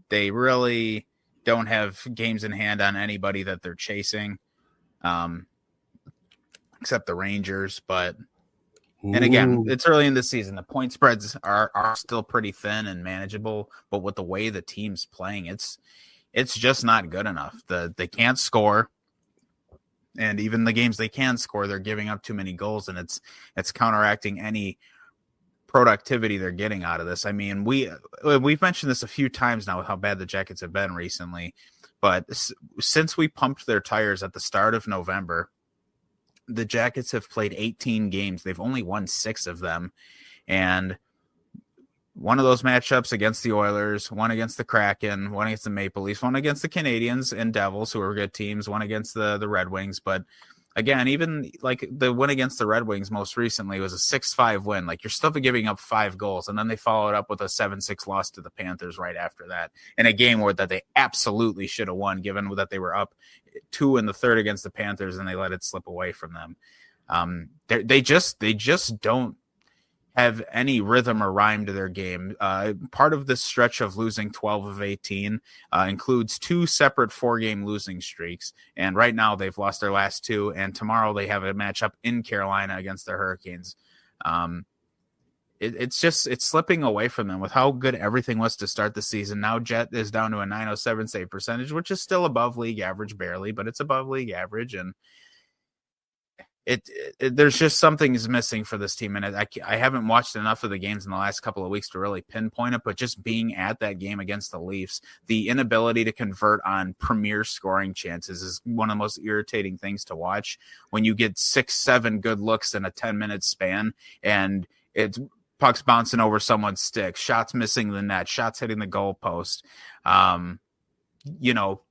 They really don't have games in hand on anybody that they're chasing, except the Rangers. But and again, it's early in the season. The point spreads are still pretty thin and manageable, but with the way the team's playing, it's just not good enough. They can't score, and even the games they can score, they're giving up too many goals, and it's counteracting any productivity they're getting out of this. I mean, we've mentioned this a few times now with how bad the Jackets have been recently, but since we pumped their tires at the start of November, the Jackets have played 18 games. They've only won 6 of them, and one of those matchups against the Oilers, one against the Kraken, one against the Maple Leafs, one against the Canadiens and Devils, who are good teams, one against the Red Wings. But again, even like the win against the Red Wings most recently was a 6-5 win. Like, you're still giving up 5 goals, and then they followed up with a 7-6 loss to the Panthers right after that, in a game that they absolutely should have won, given that they were up 2 in the third against the Panthers and they let it slip away from them. They just don't have any rhythm or rhyme to their game. Part of this stretch of losing 12 of 18 includes 2 separate 4-game losing streaks. And right now they've lost their last 2. And tomorrow they have a matchup in Carolina against the Hurricanes. It's slipping away from them with how good everything was to start the season. Now Jet is down to a .907 save percentage, which is still above league average, barely, but it's above league average. And there's just something is missing for this team, and I haven't watched enough of the games in the last couple of weeks to really pinpoint it, but just being at that game against the Leafs, the inability to convert on premier scoring chances is one of the most irritating things to watch. When you get 6-7 good looks in a 10-minute span, and it's pucks bouncing over someone's stick, shots missing the net, shots hitting the goalpost,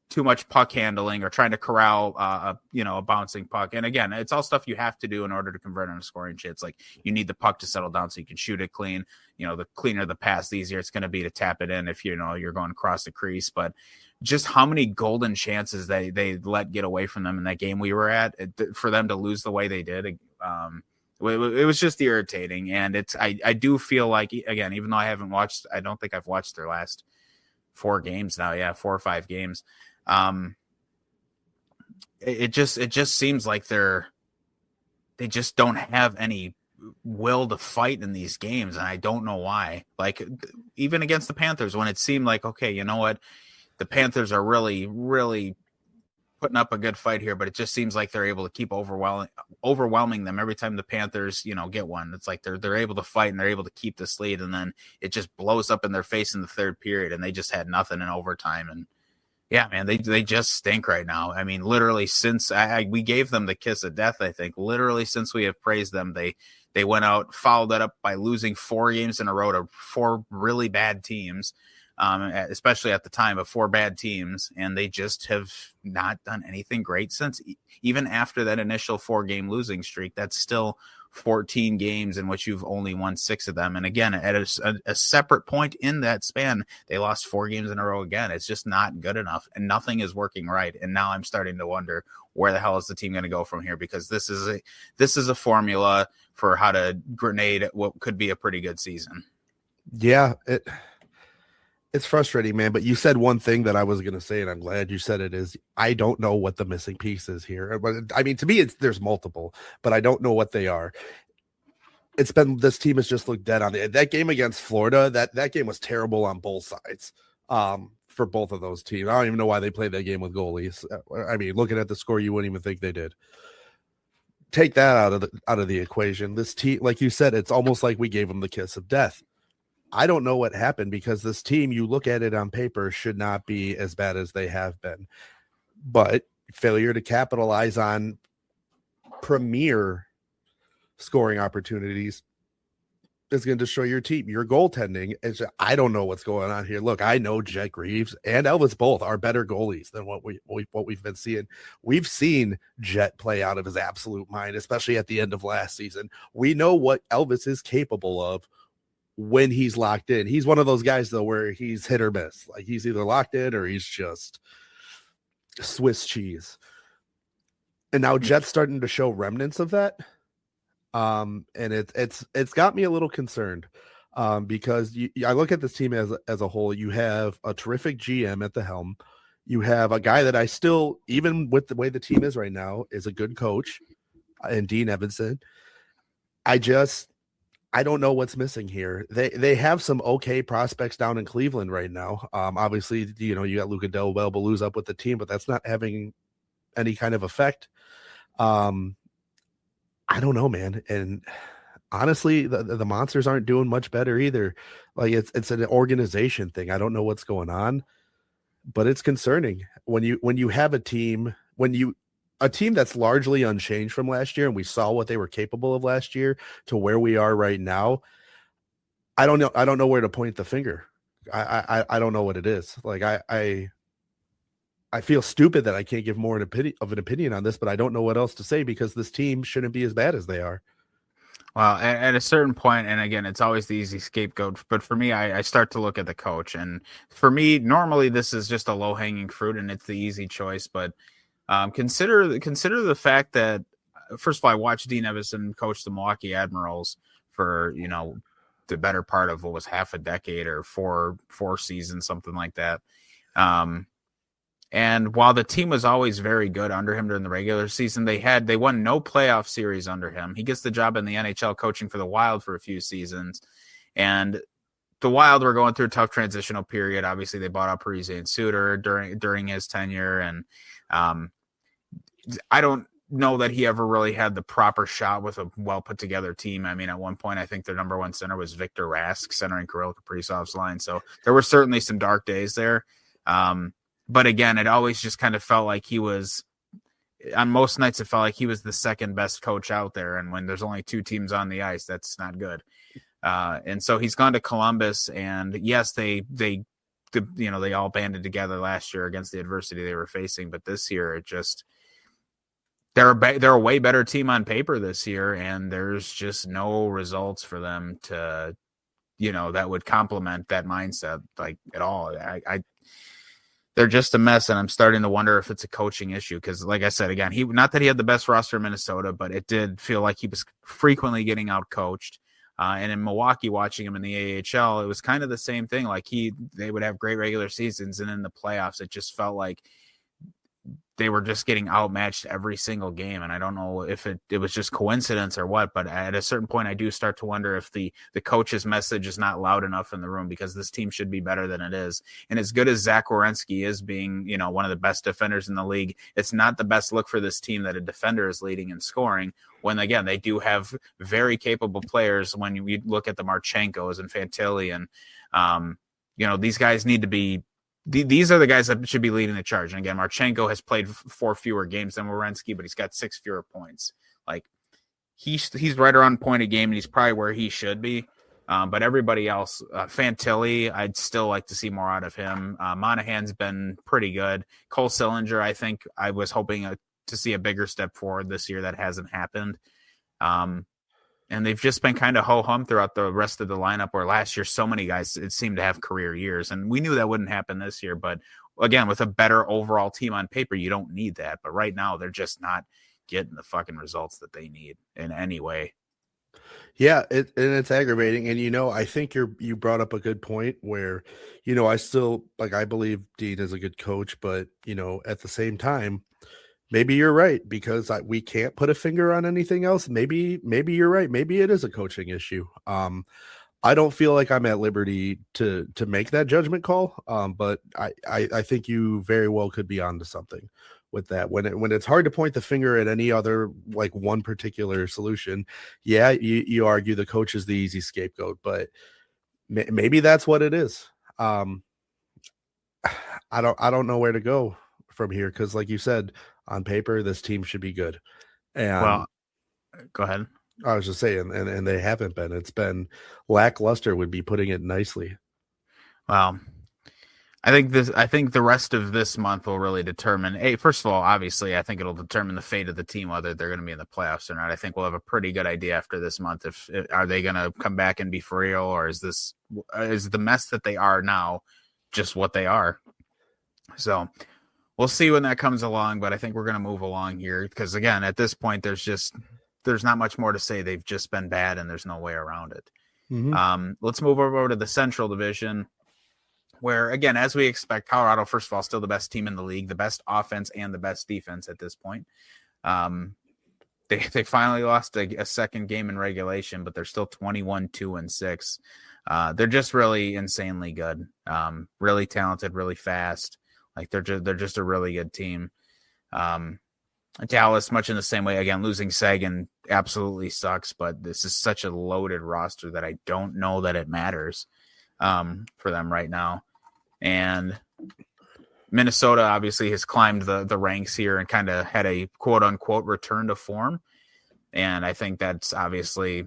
too much puck handling or trying to corral, a bouncing puck. And again, it's all stuff you have to do in order to convert on a scoring chance. Like, you need the puck to settle down so you can shoot it clean. The cleaner the pass, the easier it's going to be to tap it in if you're going across the crease. But just how many golden chances they let get away from them in that game we were at, for them to lose the way they did. It was just irritating. And I do feel like, again, even though I don't think I've watched their last 4 games now. Yeah, 4 or 5 games. It just seems like they just don't have any will to fight in these games, and I don't know why. Like, even against the Panthers, when it seemed like, okay, you know what, the Panthers are really, really putting up a good fight here, but it just seems like they're able to keep overwhelming them every time the Panthers, get one. It's like they're able to fight and they're able to keep this lead, and then it just blows up in their face in the third period, and they just had nothing in overtime. And yeah, man, they just stink right now. I mean, literally since we gave them the kiss of death, I think literally since we have praised them, They went out, followed that up by losing 4 games in a row to 4 really bad teams, especially at the time of 4 bad teams. And they just have not done anything great since. Even after that initial 4-game losing streak, that's still 14 games in which you've only won 6 of them. And again, at a separate point in that span, they lost 4 games in a row again. It's just not good enough, and nothing is working right. And now I'm starting to wonder, where the hell is the team going to go from here? Because this is a formula for how to grenade what could be a pretty good season. Yeah, it's frustrating, man. But you said one thing that I was going to say, and I'm glad you said it, is I don't know what the missing piece is here. But I mean, to me, there's multiple, but I don't know what they are. This team has just looked dead on that game against Florida. That game was terrible on both sides. For both of those teams. I don't even know why they played that game with goalies. I mean, looking at the score, you wouldn't even think they did. Take that out of the equation. This team, like you said, it's almost like we gave them the kiss of death. I don't know what happened, because this team, you look at it on paper, should not be as bad as they have been. But failure to capitalize on premier scoring opportunities is going to destroy your team. Your goaltending is, I don't know what's going on here. Look, I know Jet Greaves and Elvis both are better goalies than what we've been seeing. We've seen Jet play out of his absolute mind, especially at the end of last season. We know what Elvis is capable of when he's locked in. He's one of those guys, though, where he's hit or miss. Like, he's either locked in or he's just Swiss cheese. And now Jet's starting to show remnants of that. And it's got me a little concerned, because I look at this team as a whole. You have a terrific GM at the helm. You have a guy that I still, even with the way the team is right now, is a good coach, and Dean Evanson. I don't know what's missing here. They have some okay prospects down in Cleveland right now. Obviously, you got Luca Del Belbalou's up with the team, but that's not having any kind of effect. I don't know, man. And honestly, the Monsters aren't doing much better either. Like, it's an organization thing. I don't know what's going on, but it's concerning when you have a team that's largely unchanged from last year, and we saw what they were capable of last year to where we are right now. I don't know where to point the finger. I don't know what it is. Like, I feel stupid that I can't give more of an opinion on this, but I don't know what else to say, because this team shouldn't be as bad as they are. Well, at a certain point, and again, it's always the easy scapegoat, but for me, I start to look at the coach. And for me, normally this is just a low-hanging fruit, and it's the easy choice. But consider the fact that, first of all, I watched Dean Evanson coach the Milwaukee Admirals for, the better part of what was half a decade or four seasons, something like that. And while the team was always very good under him during the regular season, they won no playoff series under him. He gets the job in the NHL coaching for the Wild for a few seasons. And the Wild were going through a tough transitional period. Obviously, they bought out Parise and Suter during his tenure. And I don't know that he ever really had the proper shot with a well put together team. I mean, at one point, I think their number one center was Victor Rask, centering Kirill Kaprizov's line. So there were certainly some dark days there. But again, it always just kind of felt like he was, on most nights, it felt like he was the second best coach out there. And when there's only 2 teams on the ice, that's not good. And so he's gone to Columbus, and yes, they all banded together last year against the adversity they were facing. But this year, it just, they're a way better team on paper this year. And there's just no results for them to, that would complement that mindset, like, at all. They're just a mess, and I'm starting to wonder if it's a coaching issue, because, like I said, again, not that he had the best roster in Minnesota, but it did feel like he was frequently getting out-coached. And in Milwaukee, watching him in the AHL, it was kind of the same thing. Like, they would have great regular seasons, and in the playoffs, it just felt like they were just getting outmatched every single game. And I don't know if it was just coincidence or what, but at a certain point, I do start to wonder if the coach's message is not loud enough in the room, because this team should be better than it is. And as good as Zach Werenski is, being, one of the best defenders in the league, it's not the best look for this team that a defender is leading in scoring, when, again, they do have very capable players. When you look at the Marchenkos and Fantilli, and these guys need to be, these are the guys that should be leading the charge. And again, Marchenko has played 4 fewer games than Werenski, but he's got 6 fewer points. Like, he's right around point a game, and he's probably where he should be. But everybody else, Fantilli, I'd still like to see more out of him. Monahan's been pretty good. Cole Sillinger, I think I was hoping to see a bigger step forward this year. That hasn't happened. And they've just been kind of ho-hum throughout the rest of the lineup, where last year so many guys it seemed to have career years. And we knew that wouldn't happen this year. But again, with a better overall team on paper, you don't need that. But right now, they're just not getting the fucking results that they need in any way. Yeah, and it's aggravating. And, I think you brought up a good point where, I still, I believe Dean is a good coach, but, at the same time, maybe you're right, because we can't put a finger on anything else. Maybe you're right. Maybe it is a coaching issue. I don't feel like I'm at liberty to make that judgment call. But I think you very well could be onto something with that. When it's hard to point the finger at any other, one particular solution. Yeah, you argue the coach is the easy scapegoat, but maybe that's what it is. I don't know where to go from here, because like you said, on paper, this team should be good. And well, go ahead. I was just saying, and they haven't been. It's been lackluster, would be putting it nicely. Well, I think the rest of this month will really determine. First of all, obviously, I think it'll determine the fate of the team, whether they're going to be in the playoffs or not. I think we'll have a pretty good idea after this month if are they going to come back and be for real, or is the mess that they are now just what they are? So we'll see when that comes along, but I think we're going to move along here because, again, at this point, there's not much more to say. They've just been bad, and there's no way around it. Mm-hmm. Let's move over to the Central Division, where, again, as we expect, Colorado, first of all, still the best team in the league, the best offense and the best defense at this point. They finally lost a second game in regulation, but they're still 21-2-6. They're just really insanely good, really talented, really fast. They're just a really good team. Dallas, much in the same way, again, losing Sagan absolutely sucks, but this is such a loaded roster that I don't know that it matters for them right now. And Minnesota obviously has climbed the ranks here and kind of had a quote unquote return to form. And I think that's obviously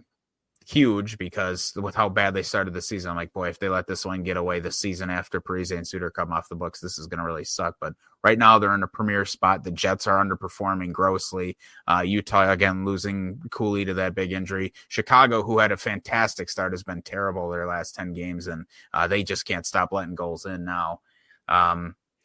huge because with how bad they started the season, I'm like, boy, if they let this one get away this season after Parise and Suter come off the books, this is going to really suck. But right now they're in a premier spot. The Jets are underperforming grossly. Utah, again, losing Cooley to that big injury. Chicago, who had a fantastic start, has been terrible their last 10 games, and they just can't stop letting goals in now.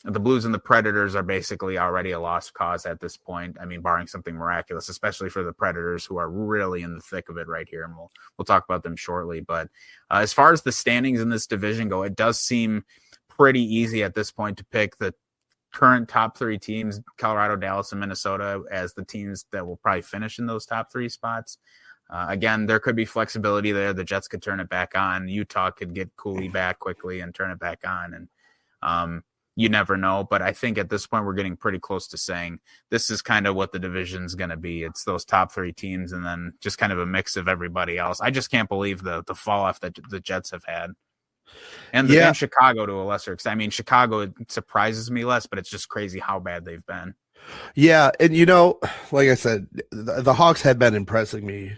The Blues and the Predators are basically already a lost cause at this point. I mean, barring something miraculous, especially for the Predators, who are really in the thick of it right here. And we'll talk about them shortly. But as far as the standings in this division go, it does seem pretty easy at this point to pick the current top three teams, Colorado, Dallas, and Minnesota, as the teams that will probably finish in those top three spots. Again, there could be flexibility there. The Jets could turn it back on. Utah could get Cooley back quickly and turn it back on. And you never know, but I think at this point we're getting pretty close to saying this is kind of what the division's going to be. It's those top three teams and then just kind of a mix of everybody else. I just can't believe the fall off that the Jets have had. And Chicago to a lesser extent. I mean, Chicago, it surprises me less, but it's just crazy how bad they've been. Yeah, and like I said, the Hawks had been impressing me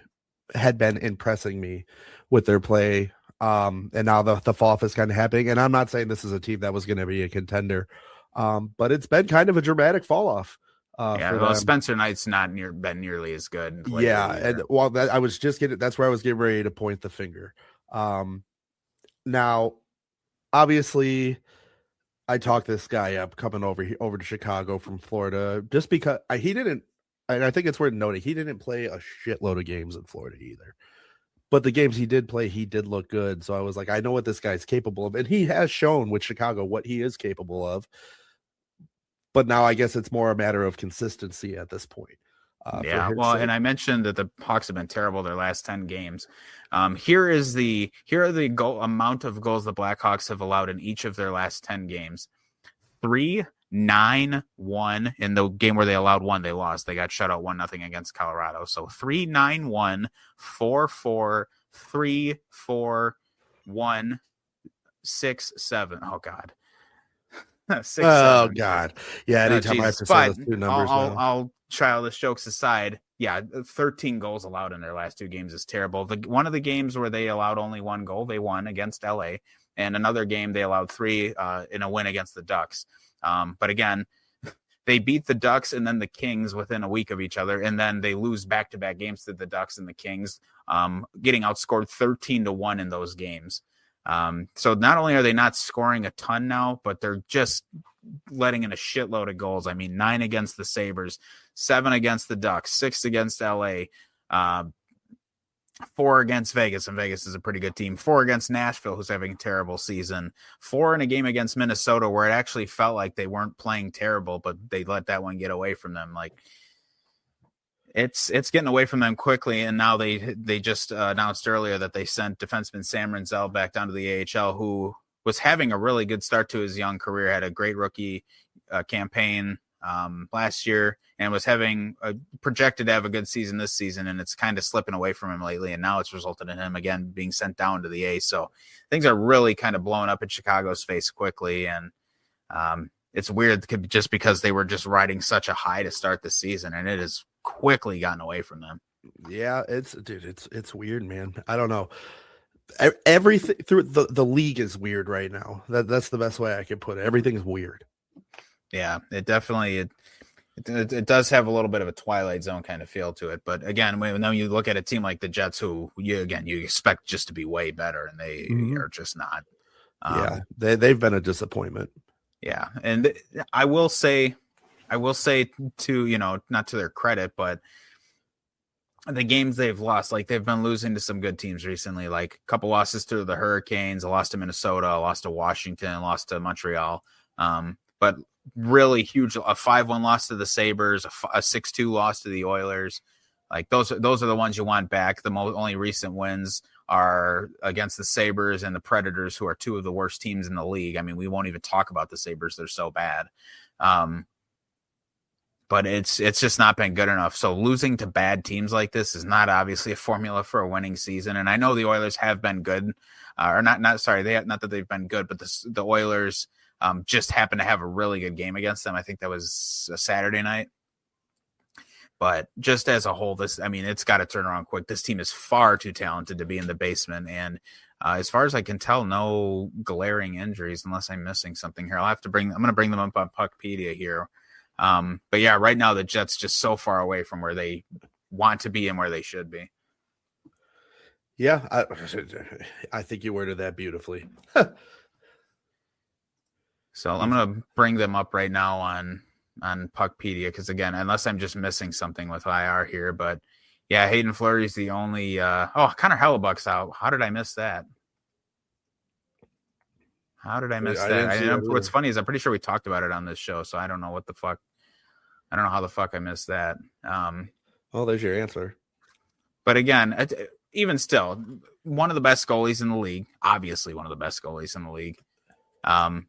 with their play. And now the fall off is kind of happening. And I'm not saying this is a team that was going to be a contender, but it's been kind of a dramatic fall off. Spencer Knight's not been nearly as good. Yeah, and that's where I was getting ready to point the finger. Now, obviously, I talked this guy up coming over to Chicago from Florida just because he didn't. And I think it's worth noting he didn't play a shitload of games in Florida either. But the games he did play, he did look good. So I was like, I know what this guy's capable of. And he has shown with Chicago what he is capable of. But now I guess it's more a matter of consistency at this point. And I mentioned that the Hawks have been terrible their last 10 games. Here are the amount of goals the Blackhawks have allowed in each of their last 10 games. 3-9-1 in the game where they allowed one, they lost. They got shut out 1-0 against Colorado. So 3-9-1, 4-4, 3-4, 1, 6-7. Oh God. 6-7. Oh God. Yeah. Anytime I have to say those two numbers. I'll childish jokes aside, 13 goals allowed in their last 2 games is terrible. One of the games where they allowed only 1 goal, they won against LA, and another game they allowed 3 in a win against the Ducks. But again, they beat the Ducks and then the Kings within a week of each other, and then they lose back-to-back games to the Ducks and the Kings, getting outscored 13-1 in those games. So not only are they not scoring a ton now, but they're just letting in a shitload of goals. I mean, 9 against the Sabres, 7 against the Ducks, 6 against LA, 4 against Vegas, and Vegas is a pretty good team, 4 against Nashville, who's having a terrible season, 4 in a game against Minnesota, where it actually felt like they weren't playing terrible, but they let that one get away from them. Like, it's getting away from them quickly, and now they just announced earlier that they sent defenseman Sam Renzel back down to the AHL, who was having a really good start to his young career, had a great rookie campaign last year, and was having projected to have a good season this season, and it's kind of slipping away from him lately, and now it's resulted in him again being sent down to the A. So things are really kind of blowing up in Chicago's face quickly, and it's weird just because they were just riding such a high to start the season, and it has quickly gotten away from them. Yeah, it's weird, man. I don't know. Everything through the league is weird right now. That's the best way I can put it. Everything's weird. Yeah, it definitely it does have a little bit of a Twilight Zone kind of feel to it. But again, when you look at a team like the Jets, who you expect just to be way better, and they are just not. They've been a disappointment. Yeah, and I will say to, not to their credit, but the games they've lost, like they've been losing to some good teams recently, like a couple losses to the Hurricanes, a loss to Minnesota, a loss to Washington, a loss to Montreal. But really huge, a 5-1 loss to the Sabres, a 6-2 loss to the Oilers. Like those are the ones you want back. The only recent wins are against the Sabres and the Predators, who are 2 of the worst teams in the league. I mean, we won't even talk about the Sabres. They're so bad. But it's just not been good enough. So losing to bad teams like this is not obviously a formula for a winning season. And I know the Oilers have been good, not that they've been good, but the Oilers just happened to have a really good game against them. I think that was a Saturday night. But just as a whole, it's got to turn around quick. This team is far too talented to be in the basement. And as far as I can tell, no glaring injuries unless I'm missing something here. I'm going to bring them up on Puckpedia here. But yeah, right now the Jets just so far away from where they want to be and where they should be. Yeah, I think you worded that beautifully. So I'm going to bring them up right now on Puckpedia, because again, unless I'm just missing something with IR here, but yeah, Hayden Fleury's the only Connor Hellebuck's out. How did I miss that? What's funny is I'm pretty sure we talked about it on this show, so I don't know what the fuck. I don't know how the fuck I missed that. Well, there's your answer. But again, even still, one of the best goalies in the league. Obviously, one of the best goalies in the league.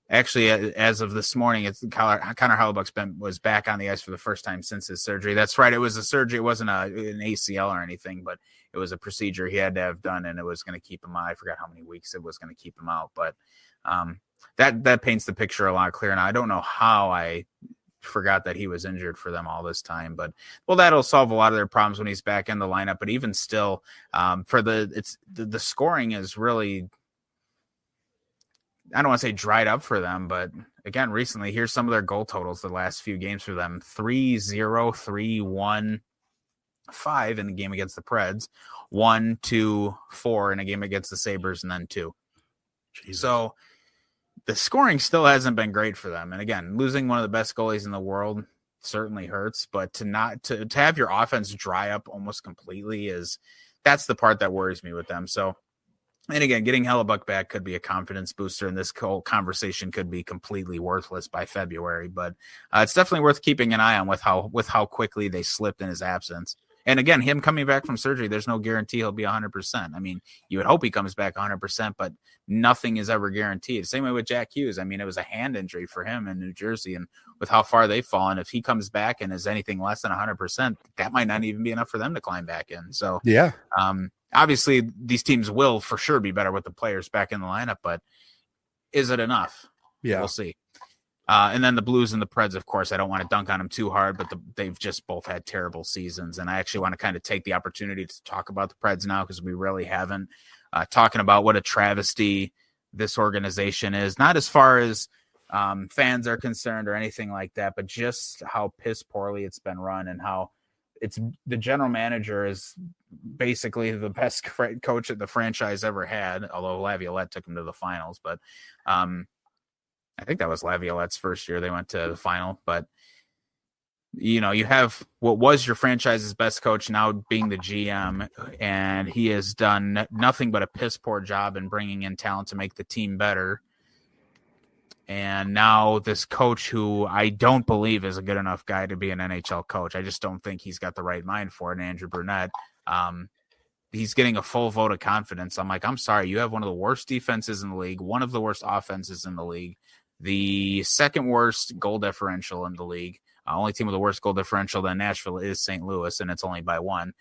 Actually, as of this morning, Connor Hellebuck was back on the ice for the first time since his surgery. That's right. It was a surgery. It wasn't an ACL or anything, but it was a procedure he had to have done, and it was going to keep him out. I forgot how many weeks it was going to keep him out, but that paints the picture a lot clearer. Now, I don't know how I forgot that he was injured for them all this time, but that'll solve a lot of their problems when he's back in the lineup. But even still, the scoring is really, I don't want to say dried up for them, but again, recently, here's some of their goal totals the last few games for them: 3-0, 3-1, 5 in the game against the Preds, 1-2-4 in a game against the Sabres, and then 2. Jesus. So the scoring still hasn't been great for them. And again, losing one of the best goalies in the world certainly hurts, but to have your offense dry up almost completely that's the part that worries me with them. So, and again, getting Hellebuck back could be a confidence booster, and this whole conversation could be completely worthless by February. But it's definitely worth keeping an eye on with how quickly they slipped in his absence. And again, him coming back from surgery, there's no guarantee he'll be 100%. I mean, you would hope he comes back 100%, but nothing is ever guaranteed. Same way with Jack Hughes. I mean, it was a hand injury for him in New Jersey, and with how far they've fallen, if he comes back and is anything less than 100%, that might not even be enough for them to climb back in. So, yeah. Obviously, these teams will for sure be better with the players back in the lineup, but is it enough? Yeah, we'll see. And then the Blues and the Preds, of course, I don't want to dunk on them too hard, but they've just both had terrible seasons. And I actually want to kind of take the opportunity to talk about the Preds now because we really haven't. Talking about what a travesty this organization is, not as far as fans are concerned or anything like that, but just how piss poorly it's been run and how it's the general manager is basically the best coach that the franchise ever had, although Laviolette took him to the finals. But I think that was Laviolette's first year they went to the final. But, you know, you have what was your franchise's best coach now being the GM, and he has done nothing but a piss poor job in bringing in talent to make the team better. And now this coach who I don't believe is a good enough guy to be an NHL coach. I just don't think he's got the right mind for it, Andrew Brunette. He's getting a full vote of confidence. I'm like, I'm sorry, you have one of the worst defenses in the league, one of the worst offenses in the league, the second worst goal differential in the league. Only team with the worst goal differential than Nashville is St. Louis, and it's only by one.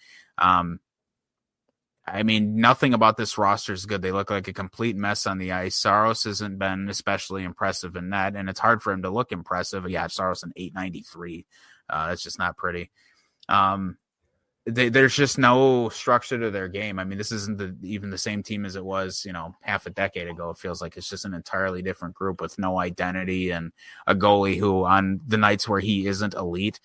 I mean, nothing about this roster is good. They look like a complete mess on the ice. Saros hasn't been especially impressive in that, and it's hard for him to look impressive. Yeah, Saros an 893. That's just not pretty. There's just no structure to their game. I mean, this isn't even the same team as it was, you know, half a decade ago. It feels like it's just an entirely different group with no identity and a goalie who on the nights where he isn't elite,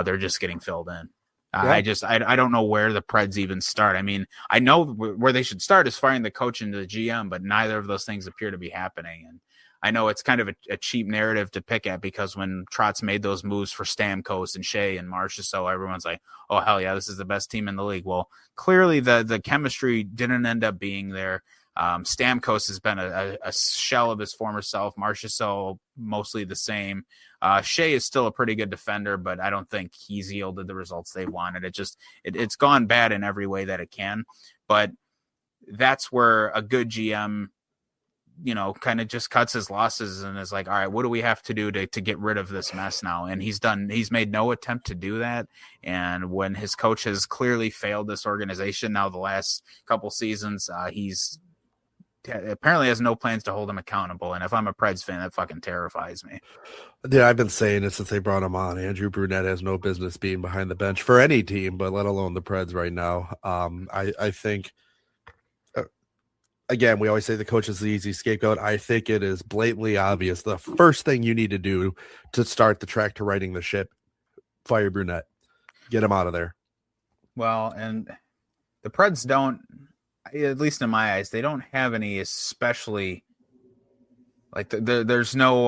they're just getting filled in. Yeah. I don't know where the Preds even start. I mean, I know where they should start is firing the coach and the GM, but neither of those things appear to be happening. And I know it's kind of a cheap narrative to pick at because when Trotz made those moves for Stamkos and Shea and Marchessault, everyone's like, oh, hell yeah, this is the best team in the league. Well, clearly the chemistry didn't end up being there. Stamkos has been a shell of his former self. Marchessault, mostly the same. Shea is still a pretty good defender, but I don't think he's yielded the results they wanted. It's gone bad in every way that it can. But that's where a good GM, you know, kind of just cuts his losses and is like, all right, what do we have to do to get rid of this mess now? And he's made no attempt to do that. And when his coach has clearly failed this organization now the last couple seasons, he's apparently has no plans to hold him accountable. And if I'm a Preds fan, that fucking terrifies me. Yeah, I've been saying it since they brought him on. Andrew Brunette has no business being behind the bench for any team, but let alone the Preds right now. I think, again, we always say the coach is the easy scapegoat. I think it is blatantly obvious. The first thing you need to do to start the track to righting the ship, fire Brunette. Get him out of there. Well, and the Preds don't, at least in my eyes, they don't have any especially like there's no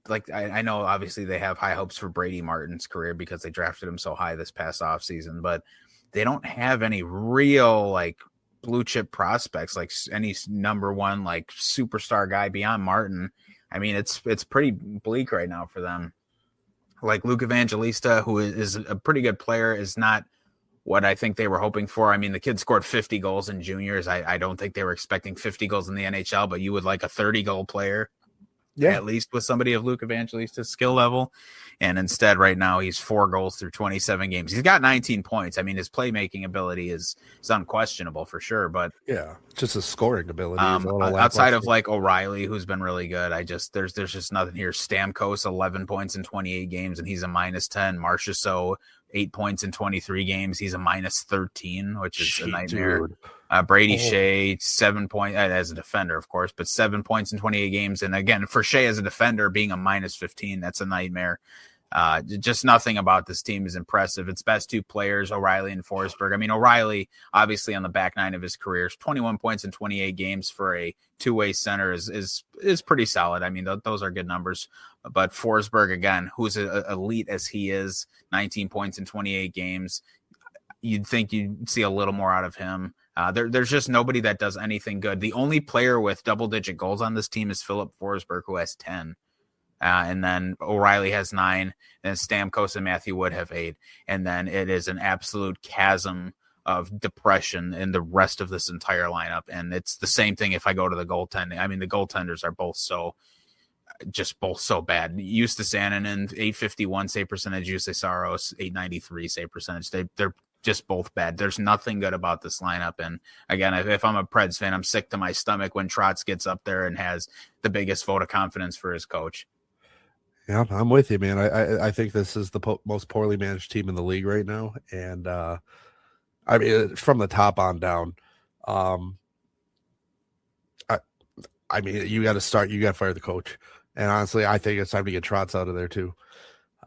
like I know obviously they have high hopes for Brady Martin's career because they drafted him so high this past offseason, but they don't have any real like blue chip prospects, like any number one like superstar guy beyond Martin. I mean, it's pretty bleak right now for them. Like Luke Evangelista, who is a pretty good player, is not what I think they were hoping for. I mean, the kid scored 50 goals in juniors. I don't think they were expecting 50 goals in the NHL, but you would like a 30-goal player, at least with somebody of Luke Evangelista's skill level. And instead, right now, he's 4 goals through 27 games. He's got 19 points. I mean, his playmaking ability is unquestionable for sure. But yeah, just his scoring ability. Outside of like O'Reilly, who's been really good, there's just nothing here. Stamkos, 11 points in 28 games, and he's a -10. Marchessault, 8 points in 23 games. He's a -13, which is a nightmare. Brady Shea, 7 points as a defender, of course, but 7 points in 28 games. And again, for Shea as a defender, being a -15, that's a nightmare. Just nothing about this team is impressive. Its best 2 players, O'Reilly and Forsberg. I mean, O'Reilly, obviously on the back 9 of his career, 21 points in 28 games for a two-way center is pretty solid. I mean, those are good numbers. But Forsberg, again, who's elite as he is, 19 points in 28 games. You'd think you'd see a little more out of him. There's just nobody that does anything good. The only player with double-digit goals on this team is Philip Forsberg, who has 10. And then O'Reilly has 9, and Stamkos and Matthew Wood have 8. And then it is an absolute chasm of depression in the rest of this entire lineup. And it's the same thing if I go to the goaltending. I mean, the goaltenders are both so bad. Eustace Annunen, 851 save percentage. Jussi Saros, 893 save percentage. They're just both bad. There's nothing good about this lineup. And again, if I'm a Preds fan, I'm sick to my stomach when Trotz gets up there and has the biggest vote of confidence for his coach. Yeah, I'm with you, man. I think this is the most poorly managed team in the league right now, and I mean from the top on down. I I mean you got to start. You got to fire the coach, and honestly, I think it's time to get Trotz out of there too.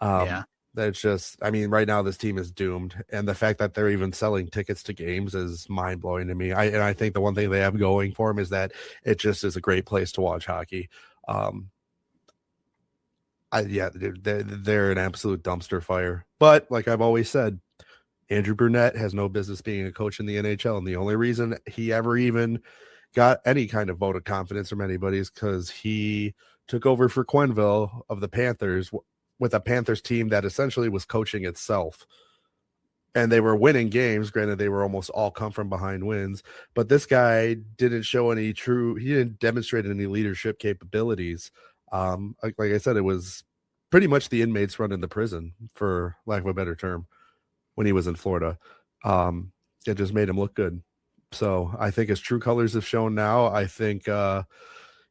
Yeah. That's just, I mean, right now this team is doomed, and the fact that they're even selling tickets to games is mind blowing to me. I think the one thing they have going for them is that it just is a great place to watch hockey. They're an absolute dumpster fire. But like I've always said, Andrew Brunette has no business being a coach in the NHL, and the only reason he ever even got any kind of vote of confidence from anybody is because he took over for Quenneville of the Panthers with a Panthers team that essentially was coaching itself. And they were winning games. Granted, they were almost all come from behind wins, but this guy didn't show he didn't demonstrate any leadership capabilities. Like I said, it was pretty much the inmates running the prison, for lack of a better term, when he was in Florida. It just made him look good. So I think his true colors have shown now. I think, I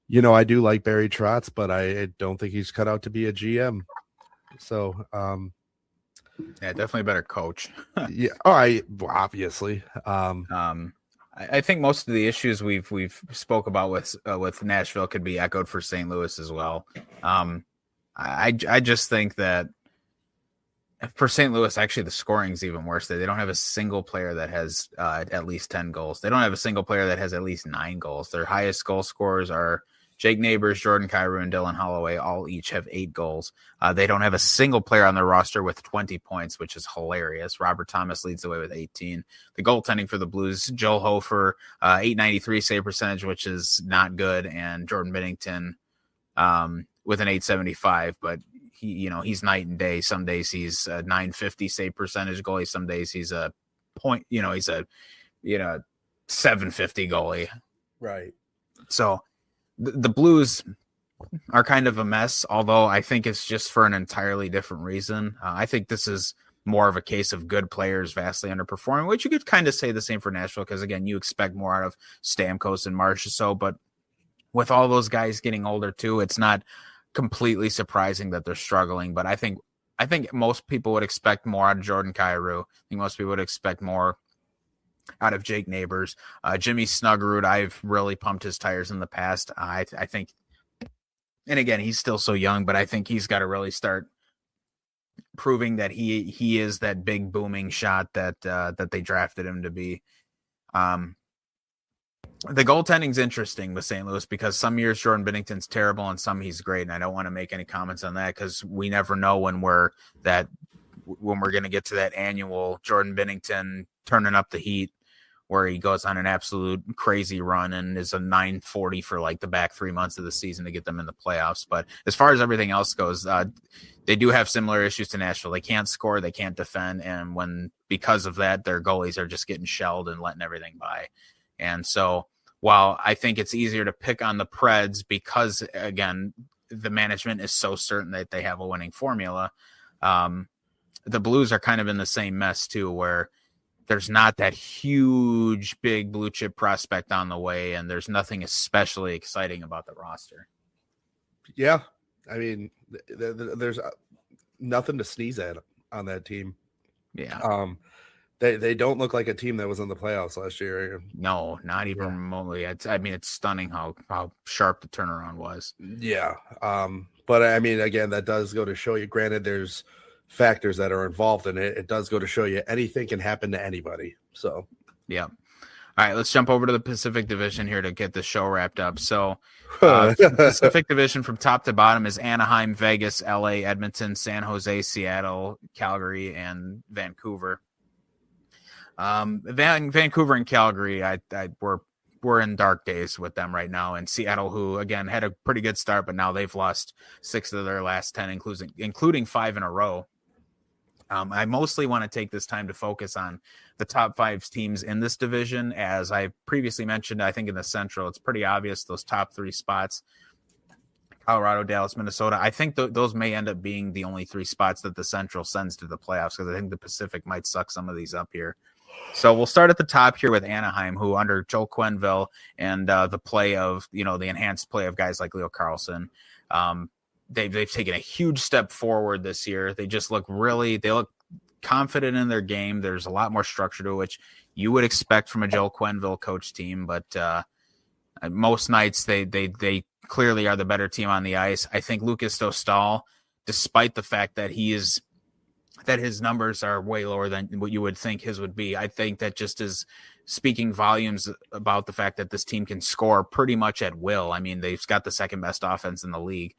do like Barry Trotz, but I don't think he's cut out to be a GM. So, yeah, definitely a better coach. Yeah, all right, obviously. I think most of the issues we've spoke about with Nashville could be echoed for St. Louis as well. I just think that for St. Louis, actually, the scoring's even worse. They don't have a single player that has at least 10 goals. They don't have a single player that has at least 9 goals. Their highest goal scorers are Jake Neighbors, Jordan Kyrou, and Dylan Holloway. All each have 8 goals. They don't have a single player on their roster with 20 points, which is hilarious. Robert Thomas leads the way with 18. The goaltending for the Blues, Joel Hofer, 893 save percentage, which is not good, and Jordan Binnington with an 875, but he's night and day. Some days he's a 950 save percentage goalie. Some days he's a 750 goalie. Right. So the Blues are kind of a mess, although I think it's just for an entirely different reason. I think this is more of a case of good players vastly underperforming, which you could kind of say the same for Nashville, because again, you expect more out of Stamkos and Marchessault, but with all those guys getting older too, it's not completely surprising that they're struggling. But I think most people would expect more out of Jordan Kyrou. I think most people would expect more out of Jake Neighbors. Jimmy Snuggerud, I've really pumped his tires in the past. I think, and again, he's still so young, but I think he's got to really start proving that he is that big booming shot that they drafted him to be. The goaltending's interesting with St. Louis because some years Jordan Binnington's terrible and some he's great. And I don't want to make any comments on that because we never know when we're going to get to that annual Jordan Binnington turning up the heat where he goes on an absolute crazy run and is a 940 for like the back 3 months of the season to get them in the playoffs. But as far as everything else goes, they do have similar issues to Nashville. They can't score, they can't defend. And because of that, their goalies are just getting shelled and letting everything by. And so while I think it's easier to pick on the Preds because, again, the management is so certain that they have a winning formula, the Blues are kind of in the same mess too, where there's not that huge, big blue chip prospect on the way, and there's nothing especially exciting about the roster. Yeah. I mean, there's nothing to sneeze at on that team. Yeah. They don't look like a team that was in the playoffs last year. No, not even remotely. It's stunning how sharp the turnaround was. Yeah. But I mean, again, that does go to show you, granted, there's factors that are involved in it. It does go to show you anything can happen to anybody. So, yeah. All right, let's jump over to the Pacific Division here to get the show wrapped up. So, Pacific Division from top to bottom is Anaheim, Vegas, LA, Edmonton, San Jose, Seattle, Calgary, and Vancouver. Vancouver and Calgary, we're in dark days with them right now. And Seattle, who again had a pretty good start, but now they've lost 6 of their last 10, including 5 in a row. I mostly want to take this time to focus on the top 5 teams in this division. As I previously mentioned, I think in the Central, it's pretty obvious those top 3 spots: Colorado, Dallas, Minnesota. I think those may end up being the only 3 spots that the Central sends to the playoffs, because I think the Pacific might suck some of these up here. So we'll start at the top here with Anaheim, who under Joel Quenneville and the play of, the enhanced play of guys like Leo Carlsson, they've taken a huge step forward this year. They just look confident in their game. There's a lot more structure to it, which you would expect from a Joe Quenneville coach team, but most nights they clearly are the better team on the ice. I think Lucas Dostal, despite the fact that his numbers are way lower than what you would think his would be, I think that just is speaking volumes about the fact that this team can score pretty much at will. I mean, they've got the second best offense in the league.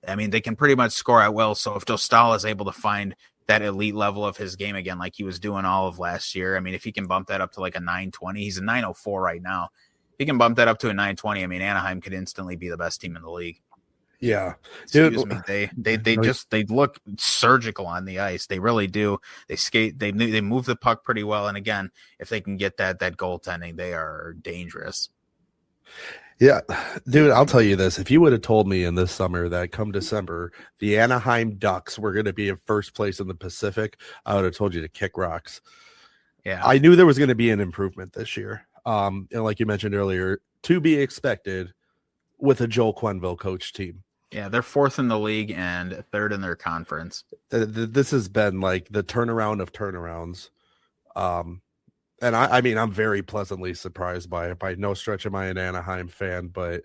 I mean, they can pretty much score at will. So if Dostal is able to find that elite level of his game again, like he was doing all of last year, I mean, if he can bump that up to like a 920, he's a 904 right now. If he can bump that up to a 920, I mean, Anaheim could instantly be the best team in the league. Yeah. Excuse me. They look surgical on the ice. They really do. They skate. They move the puck pretty well. And again, if they can get that goaltending, they are dangerous. Yeah, dude, I'll tell you this. If you would have told me in this summer that come December, the Anaheim Ducks were going to be in first place in the Pacific, I would have told you to kick rocks. Yeah. I knew there was going to be an improvement this year. And like you mentioned earlier, to be expected with a Joel Quenneville coach team. Yeah, they're fourth in the league and third in their conference. This has been like the turnaround of turnarounds. And I mean, I'm very pleasantly surprised by it. By no stretch am I an Anaheim fan, but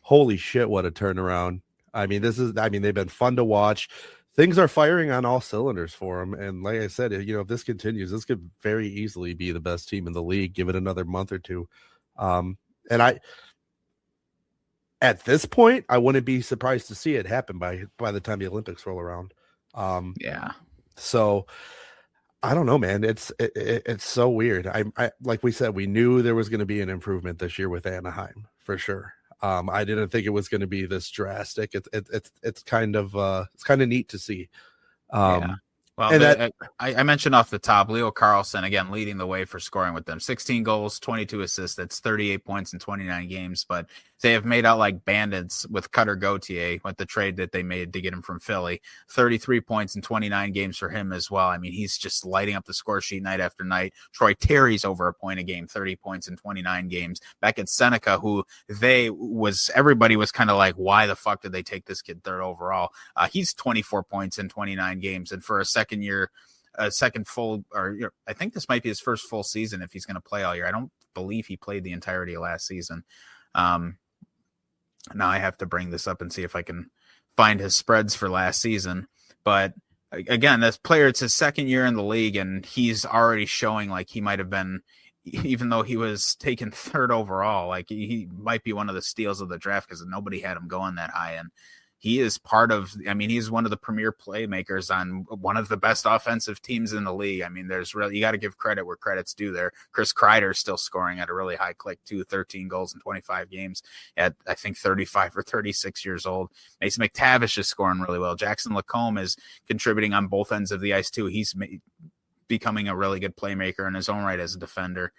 holy shit, what a turnaround. I mean, they've been fun to watch. Things are firing on all cylinders for them. And like I said, if this continues, this could very easily be the best team in the league. Give it another month or two. At this point, I wouldn't be surprised to see it happen by the time the Olympics roll around. Yeah. So I don't know, man. It's so weird. I like we said, we knew there was going to be an improvement this year with Anaheim for sure. I didn't think it was going to be this drastic. It's kind of neat to see. Yeah. Well, I mentioned off the top, Leo Carlson, again, leading the way for scoring with them. 16 goals, 22 assists. That's 38 points in 29 games. But they have made out like bandits with Cutter Gauthier, with the trade that they made to get him from Philly. 33 points in 29 games for him as well. I mean, he's just lighting up the score sheet night after night. Troy Terry's over a point a game, 30 points in 29 games. Back at Seneca, who everybody was kind of like, why the fuck did they take this kid third overall? He's 24 points in 29 games. And for a second year, I think this might be his first full season if he's going to play all year. I don't believe he played the entirety of last season. Now I have to bring this up and see if I can find his spreads for last season. But again, this player, it's his second year in the league, and he's already showing like he might have been, even though he was taken third overall, like he might be one of the steals of the draft because nobody had him going that high. And he is he's one of the premier playmakers on one of the best offensive teams in the league. I mean, you got to give credit where credit's due there. Chris Kreider is still scoring at a really high click too, 13 goals in 25 games at, I think, 35 or 36 years old. Mason McTavish is scoring really well. Jackson Lacombe is contributing on both ends of the ice too. He's becoming a really good playmaker in his own right as a defender.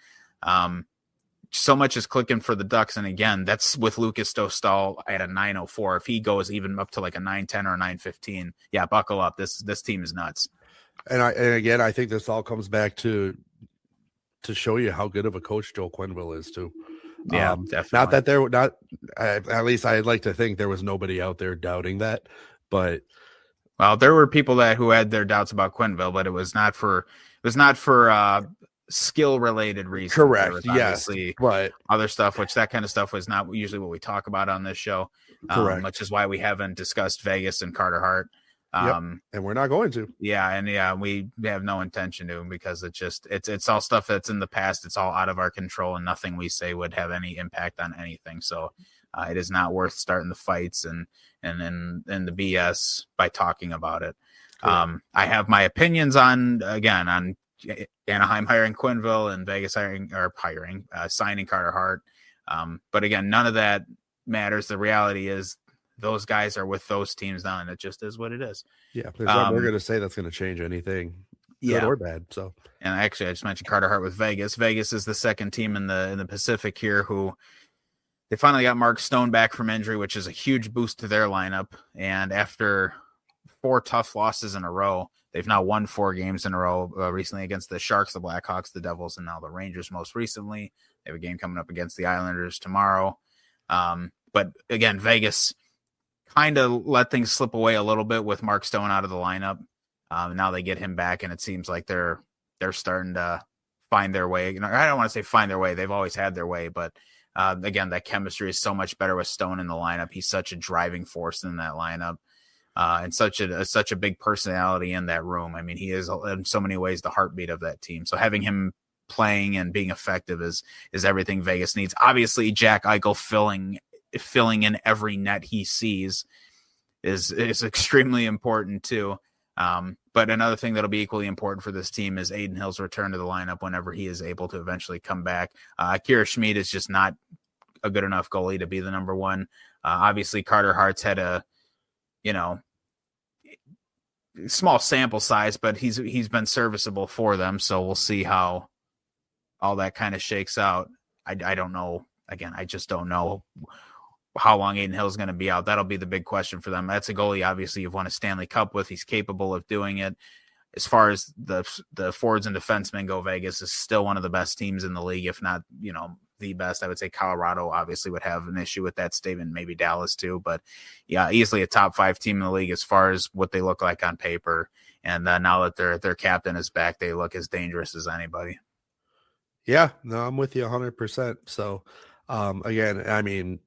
So much is clicking for the Ducks. And again, that's with Lucas Dostal at a 904. If he goes even up to like a 910 or a 915, yeah, buckle up. This team is nuts. And again, I think this all comes back to show you how good of a coach Joel Quenneville is too. Yeah, definitely. Not that there not at least I'd like to think there was nobody out there doubting that, but well, there were people who had their doubts about Quenneville, but it was not for skill related reasons. Correct. Yes. But other stuff, which that kind of stuff was not usually what we talk about on this show. Correct. Which is why we haven't discussed Vegas and Carter Hart. And we're not going to. Yeah, we have no intention to, because it's all stuff that's in the past. It's all out of our control, and nothing we say would have any impact on anything. So it is not worth starting the fights and the BS by talking about it. I have my opinions on Anaheim hiring Quenneville and Vegas signing Carter Hart. But again, none of that matters. The reality is those guys are with those teams now, and it just is what it is. Yeah, there's not we're going to say that's going to change anything, good or bad. So, and actually, I just mentioned Carter Hart with Vegas. Vegas is the second team in the Pacific here who they finally got Mark Stone back from injury, which is a huge boost to their lineup. And after 4 tough losses in a row, they've now won 4 games in a row recently against the Sharks, the Blackhawks, the Devils, and now the Rangers most recently. They have a game coming up against the Islanders tomorrow. But again, Vegas kind of let things slip away a little bit with Mark Stone out of the lineup. Now they get him back, and it seems like they're starting to find their way. I don't want to say find their way. They've always had their way, but again, that chemistry is so much better with Stone in the lineup. He's such a driving force in that lineup, and such a big personality in that room. I mean, he is in so many ways the heartbeat of that team. So having him playing and being effective is everything Vegas needs. Obviously, Jack Eichel filling in every net he sees is extremely important too. But another thing that'll be equally important for this team is Aiden Hill's return to the lineup whenever he is able to eventually come back. Kira Schmid is just not a good enough goalie to be the number one. Obviously, Carter Hart's had a, small sample size, but he's been serviceable for them. So we'll see how all that kind of shakes out. I don't know. Again, I just don't know how long Aiden Hill is going to be out. That'll be the big question for them. That's a goalie, obviously, you've won a Stanley Cup with. He's capable of doing it. As far as the forwards and defensemen go, Vegas is still one of the best teams in the league, if not, the best. I would say Colorado obviously would have an issue with that statement, maybe Dallas too. But yeah, easily a top 5 team in the league as far as what they look like on paper. And now that their captain is back, they look as dangerous as anybody. Yeah, no, I'm with you 100%. So, again,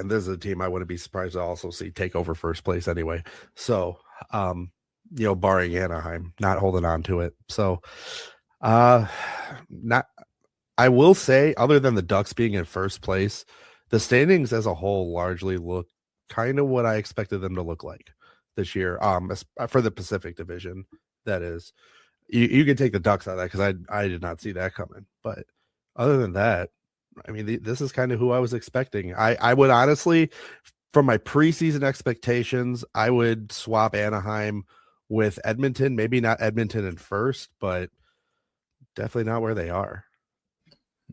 this is a team I wouldn't be surprised to also see take over first place anyway. So, barring Anaheim not holding on to it. So, I will say, other than the Ducks being in first place, the standings as a whole largely look kind of what I expected them to look like this year. For the Pacific Division, that is. You can take the Ducks out of that because I did not see that coming. But other than that, I mean, this is kind of who I was expecting. I would honestly, from my preseason expectations, I would swap Anaheim with Edmonton. Maybe not Edmonton in first, but definitely not where they are.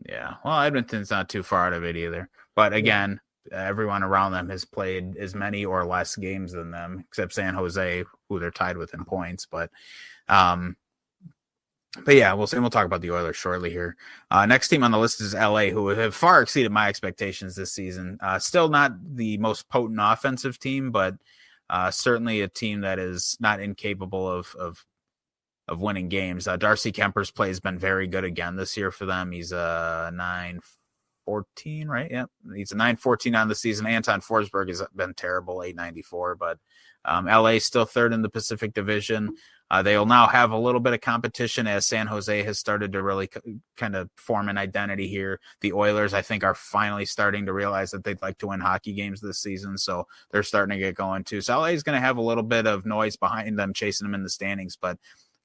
Yeah, well, Edmonton's not too far out of it either. But again, everyone around them has played as many or less games than them, except San Jose, who they're tied with in points. But yeah, we'll talk about the Oilers shortly here. Next team on the list is LA, who have far exceeded my expectations this season. Still not the most potent offensive team, but certainly a team that is not incapable of winning games. Darcy Kemper's play has been very good again this year for them. He's a 914, right? Yep. He's a 914 on the season. Anton Forsberg has been terrible, 894, but LA still third in the Pacific Division. They will now have a little bit of competition as San Jose has started to really kind of form an identity here. The Oilers, I think, are finally starting to realize that they'd like to win hockey games this season, so they're starting to get going too. So LA is going to have a little bit of noise behind them, chasing them in the standings, but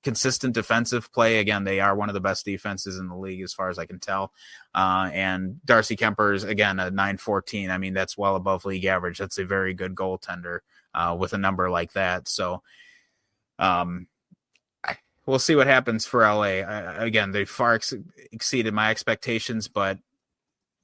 consistent defensive play. Again, they are one of the best defenses in the league as far as I can tell. And Darcy Kemper's, again, a 914. I mean, that's well above league average. That's a very good goaltender with a number like that. So we'll see what happens for LA. Again, they far exceeded my expectations, but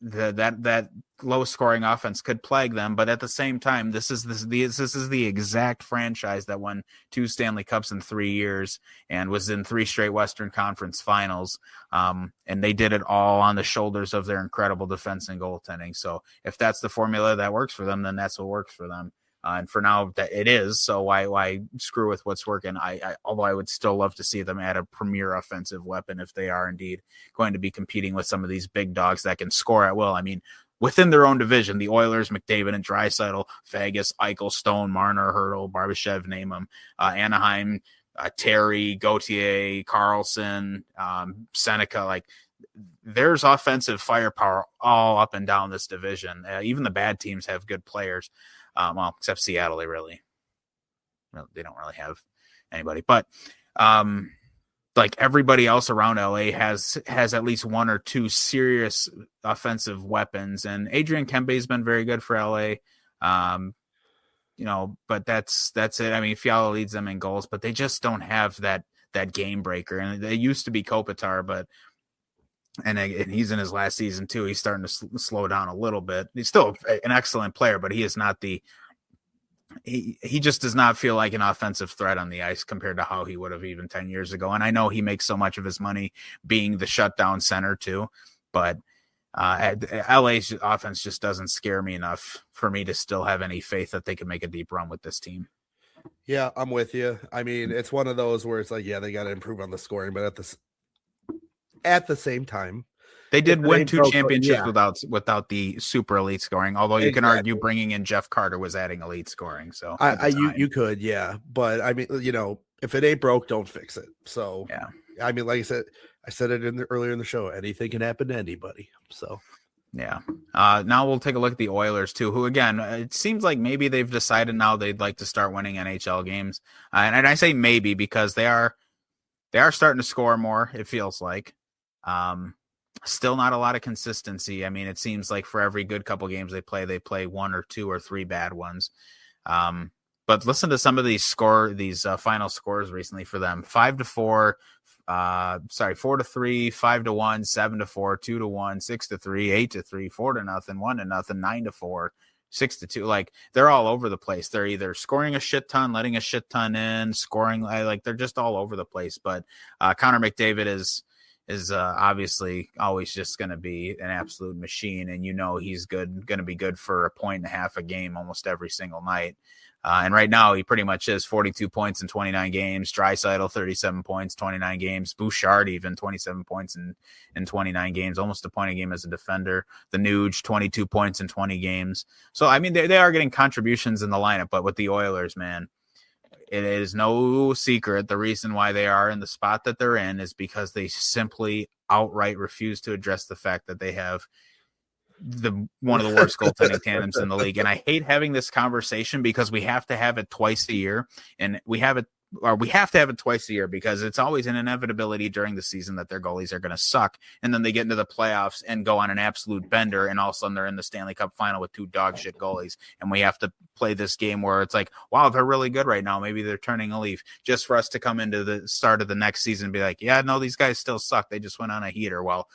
that low scoring offense could plague them. But at the same time, this is the exact franchise that won 2 Stanley Cups in 3 years and was in 3 straight Western Conference Finals. And they did it all on the shoulders of their incredible defense and goaltending. So if that's the formula that works for them, then that's what works for them. And for now, that it is. So why screw with what's working? Although I would still love to see them add a premier offensive weapon if they are indeed going to be competing with some of these big dogs that can score at will. I mean, within their own division, the Oilers, McDavid and Draisaitl, Vegas, Eichel, Stone, Marner, Hurdle, Barbashev, name them. Anaheim, Terry, Gauthier, Carlson, Seneca, like there's offensive firepower all up and down this division. Even the bad teams have good players. Well, except Seattle, they don't really have anybody. But like everybody else around LA has at least 1 or 2 serious offensive weapons, and Adrian Kempe has been very good for LA. But that's it. I mean, Fiala leads them in goals, but they just don't have that game breaker. And they used to be Kopitar, but and he's in his last season too. He's starting to slow down a little bit. He's still an excellent player, but he is not he just does not feel like an offensive threat on the ice compared to how he would have even 10 years ago. And I know he makes so much of his money being the shutdown center too, but LA's offense just doesn't scare me enough for me to still have any faith that they can make a deep run with this team. Yeah, I'm with you. I mean, it's one of those where it's like, yeah, they got to improve on the scoring, but at the same time, they did win 2 championships without the super elite scoring. Although you can argue bringing in Jeff Carter was adding elite scoring. So you could, yeah, but I mean, if it ain't broke, don't fix it. So yeah, I mean, like I said it earlier in the show. Anything can happen to anybody. So. Yeah. Now we'll take a look at the Oilers too, who again, it seems like maybe they've decided now they'd like to start winning NHL games. And I say maybe because they are starting to score more. It feels like, still not a lot of consistency. I mean, it seems like for every good couple games they play 1 or 2 or 3 bad ones. But listen to some of these final scores recently for them: 5-4, 4-3, 5-1, 7-4, 2-1, 6-3, 8-3, 4-0, 1-0, 9-4, 6-2. Like they're all over the place. They're either scoring a shit ton, letting a shit ton in, scoring like they're just all over the place. But Connor McDavid is obviously always just going to be an absolute machine, and he's going to be good for 1.5 points a game almost every single night. And right now, he pretty much is 42 points in 29 games. Draisaitl, 37 points, 29 games. Bouchard, even 27 points in 29 games, almost a point a game as a defender. The Nuge, 22 points in 20 games. So, I mean, they are getting contributions in the lineup, but with the Oilers, man, it is no secret. The reason why they are in the spot that they're in is because they simply outright refuse to address the fact that they have one of the worst goaltending tandems in the league. And I hate having this conversation because we have to have it twice a year, and we have to have it twice a year because it's always an inevitability during the season that their goalies are going to suck. And then they get into the playoffs and go on an absolute bender. And all of a sudden they're in the Stanley Cup final with 2 dog shit goalies. And we have to play this game where it's like, wow, they're really good right now. Maybe they're turning a leaf, just for us to come into the start of the next season and be like, yeah, no, these guys still suck. They just went on a heater. Well,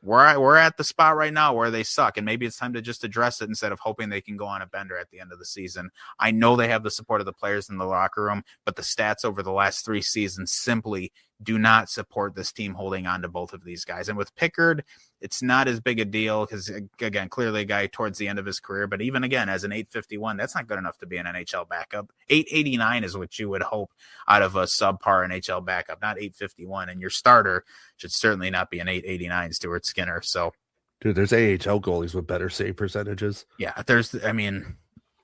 we're at the spot right now where they suck, and maybe it's time to just address it instead of hoping they can go on a bender at the end of the season. I know they have the support of the players in the locker room, but the stats over the last 3 seasons simply do not support this team holding on to both of these guys. And with Pickard, it's not as big a deal because, again, clearly a guy towards the end of his career. But even again, as an 851, that's not good enough to be an NHL backup. 889 is what you would hope out of a subpar NHL backup, not 851. And your starter should certainly not be an 889 Stuart Skinner. So, dude, there's AHL goalies with better save percentages. Yeah,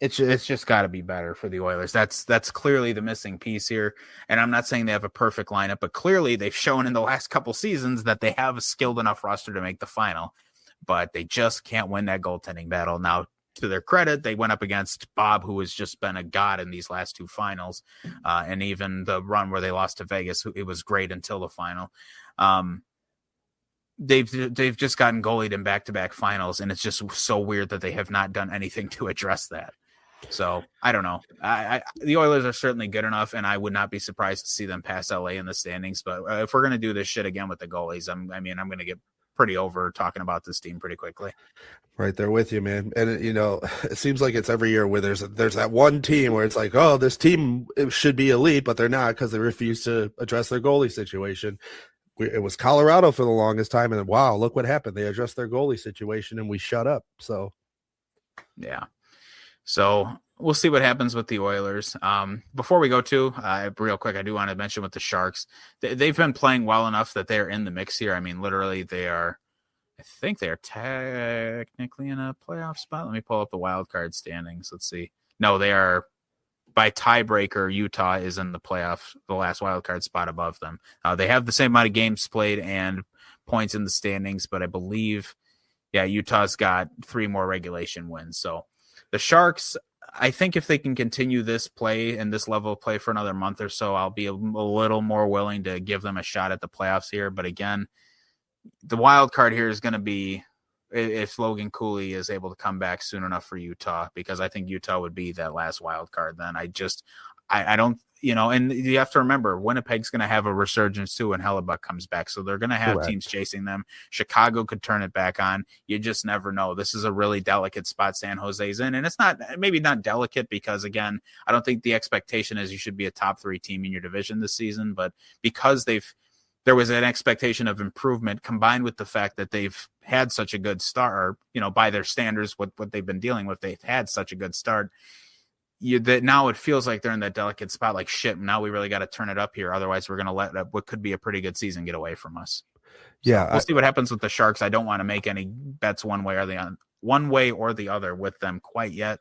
it's just got to be better for the Oilers. That's clearly the missing piece here. And I'm not saying they have a perfect lineup, but clearly they've shown in the last couple seasons that they have a skilled enough roster to make the final, but they just can't win that goaltending battle. Now, to their credit, they went up against Bob, who has just been a god in these last 2 finals. And even the run where they lost to Vegas, it was great until the final. They've just gotten goalied in back-to-back finals, and it's just so weird that they have not done anything to address that. So I don't know. The Oilers are certainly good enough, and I would not be surprised to see them pass LA in the standings. But if we're going to do this shit again with the goalies, I'm going to get pretty over talking about this team pretty quickly. Right there with you, man. And it seems like it's every year where there's that one team where it's like, oh, this team should be elite, but they're not because they refuse to address their goalie situation. It was Colorado for the longest time, and wow, look what happened. They addressed their goalie situation, and we shut up. So, yeah. So we'll see what happens with the Oilers. Before we go to real quick, I do want to mention with the Sharks, they've been playing well enough that they're in the mix here. I mean, literally, I think they are technically in a playoff spot. Let me pull up the wild card standings. Let's see. No, they are. By tiebreaker, Utah is in the playoff, the last wild card spot above them. They have the same amount of games played and points in the standings, but I believe, Utah's got 3 more regulation wins. So the Sharks, I think if they can continue this play and this level of play for another month or so, I'll be a little more willing to give them a shot at the playoffs here. But again, the wild card here is going to be if Logan Cooley is able to come back soon enough for Utah, because I think Utah would be that last wild card. Then I don't, and you have to remember Winnipeg's going to have a resurgence too when Hellebuck comes back. So they're going to have teams chasing them. Chicago could turn it back on. You just never know. This is a really delicate spot San Jose's in. And it's maybe not delicate because, again, I don't think the expectation is you should be a top 3 team in your division this season, but because there was an expectation of improvement combined with the fact that they've had such a good start, or, you know, by their standards, what they've been dealing with, they've had such a good start. That now it feels like they're in that delicate spot. Like, shit, now we really got to turn it up here. Otherwise, we're going to let what could be a pretty good season get away from us. So we'll see what happens with the Sharks. I don't want to make any bets one way or the other with them quite yet.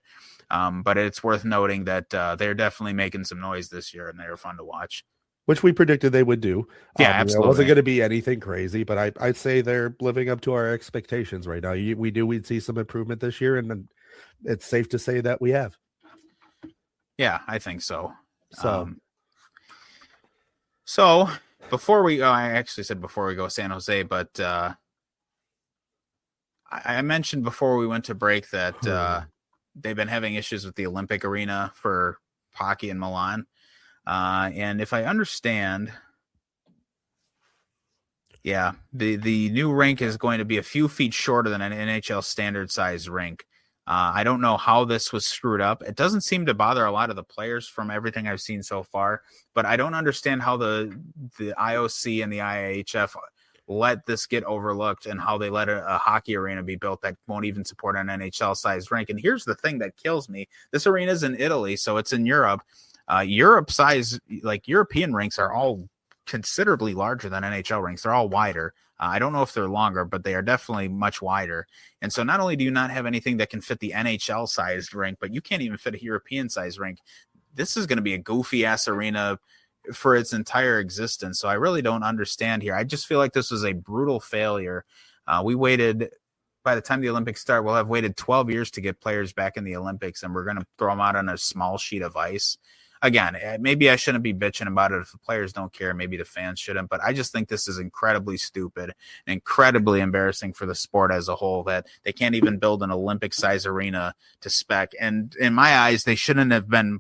But it's worth noting that they're definitely making some noise this year, and they're fun to watch. Which we predicted they would do. Yeah, absolutely. It wasn't going to be anything crazy, but I'd say they're living up to our expectations right now. We'd see some improvement this year, and it's safe to say that we have. Yeah, I think so. So before we go, I actually said before we go San Jose, but I mentioned before we went to break that they've been having issues with the Olympic arena for hockey in Milan. And if I understand, the new rink is going to be a few feet shorter than an NHL standard size rink. I don't know how this was screwed up. It doesn't seem to bother a lot of the players from everything I've seen so far, but I don't understand how the IOC and the IIHF let this get overlooked, and how they let a hockey arena be built that won't even support an NHL sized rink. And here's the thing that kills me. This arena is in Italy, so it's in Europe. Europe size, like European rinks, are all considerably larger than NHL rinks. They're all wider. I don't know if they're longer, but they are definitely much wider. And so not only do you not have anything that can fit the NHL sized rink, but you can't even fit a European sized rink. This is going to be a goofy ass arena for its entire existence. So I really don't understand here. I just feel like this was a brutal failure. We waited, by the time the Olympics start, we'll have waited 12 years to get players back in the Olympics, and we're going to throw them out on a small sheet of ice. Again, maybe I shouldn't be bitching about it if the players don't care. Maybe the fans shouldn't, but I just think this is incredibly stupid and incredibly embarrassing for the sport as a whole, that they can't even build an Olympic size arena to spec. And in my eyes, they shouldn't have been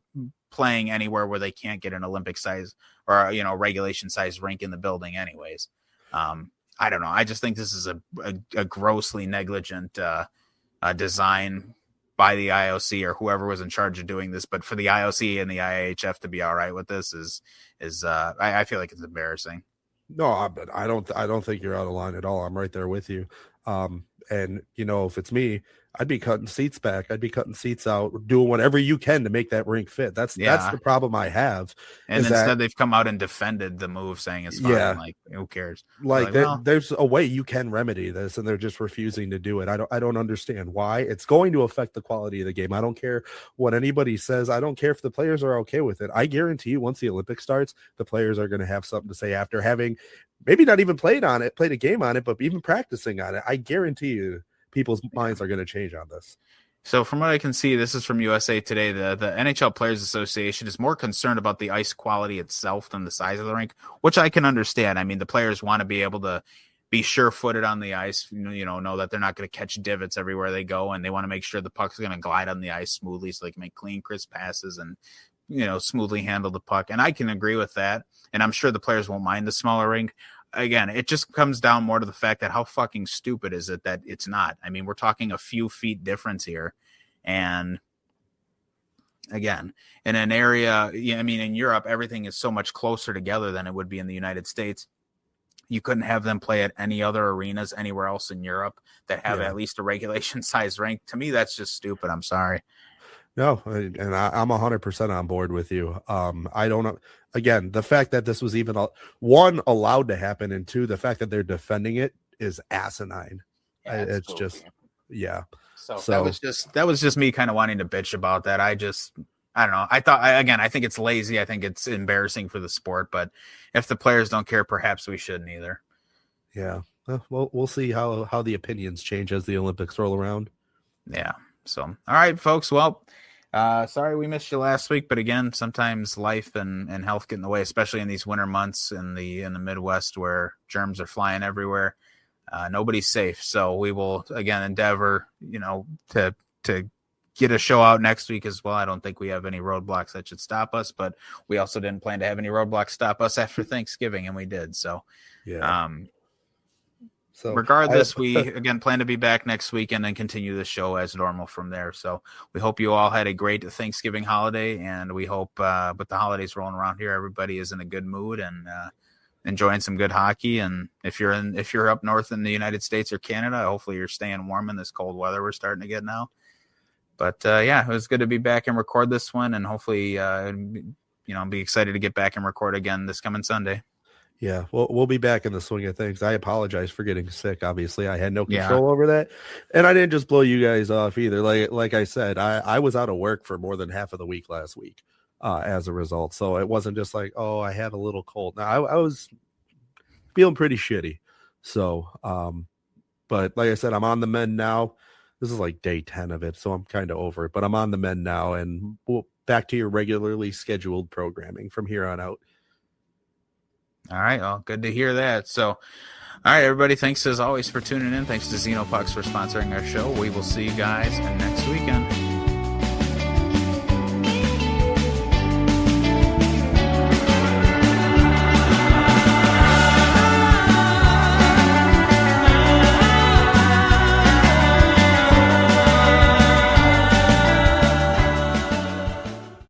playing anywhere where they can't get an Olympic size or, you know, regulation size rink in the building anyways. I don't know. I just think this is a grossly negligent design by the IOC or whoever was in charge of doing this. But for the IOC and the IIHF to be all right with this is I feel like it's embarrassing. No, but I don't think you're out of line at all. I'm right there with you. And you know, if it's me, I'd be cutting seats back. I'd be cutting seats out, doing whatever you can to make that rink fit. That's the problem I have. And instead they've come out and defended the move, saying it's fine. Yeah. Like, who cares? Like there's a way you can remedy this, and they're just refusing to do it. I don't understand why. It's going to affect the quality of the game. I don't care what anybody says. I don't care if the players are okay with it. I guarantee you, once the Olympics starts, the players are going to have something to say after having maybe not even played a game on it, but even practicing on it. I guarantee you, people's minds are going to change on this. So from what I can see, this is from USA Today. The NHL Players Association is more concerned about the ice quality itself than the size of the rink, which I can understand. I mean, the players want to be able to be sure-footed on the ice, know that they're not going to catch divots everywhere they go, and they want to make sure the puck's going to glide on the ice smoothly so they can make clean, crisp passes and, smoothly handle the puck. And I can agree with that, and I'm sure the players won't mind the smaller rink. Again, it just comes down more to the fact that how fucking stupid is it that it's not? I mean, we're talking a few feet difference here. And again, in an area, in Europe, everything is so much closer together than it would be in the United States. You couldn't have them play at any other arenas anywhere else in Europe that have at least a regulation size rink. To me, that's just stupid. I'm sorry. No, and I'm 100% on board with you. I don't know. Again, the fact that this was even one allowed to happen, and two, the fact that they're defending it is asinine. Yeah, it's cool, just, yeah. So that was just me kind of wanting to bitch about that. I don't know. I think it's lazy. I think it's embarrassing for the sport. But if the players don't care, perhaps we shouldn't either. Yeah. Well, we'll see how the opinions change as the Olympics roll around. Yeah. So, all right, folks. Well, sorry we missed you last week, but again, sometimes life and health get in the way, especially in these winter months in the Midwest where germs are flying everywhere. Nobody's safe. So we will again endeavor, to get a show out next week as well. I don't think we have any roadblocks that should stop us, but we also didn't plan to have any roadblocks stop us after Thanksgiving, and we did. So, yeah. So regardless, we again plan to be back next week and then continue the show as normal from there. So we hope you all had a great Thanksgiving holiday, and we hope with the holidays rolling around here, everybody is in a good mood and enjoying some good hockey. And if you're up north in the United States or Canada, hopefully you're staying warm in this cold weather we're starting to get now. But it was good to be back and record this one, and hopefully be excited to get back and record again this coming Sunday. Yeah, we'll be back in the swing of things. I apologize for getting sick. Obviously, I had no control over that, and I didn't just blow you guys off either. Like I said, I was out of work for more than half of the week last week as a result. So it wasn't just like, oh, I had a little cold. Now I was feeling pretty shitty. So, but like I said, I'm on the mend now. This is like day 10 of it, so I'm kind of over it. But I'm on the mend now, and back to your regularly scheduled programming from here on out. All right. Well, good to hear that. So, all right, everybody. Thanks as always for tuning in. Thanks to Xenopucks for sponsoring our show. We will see you guys next weekend.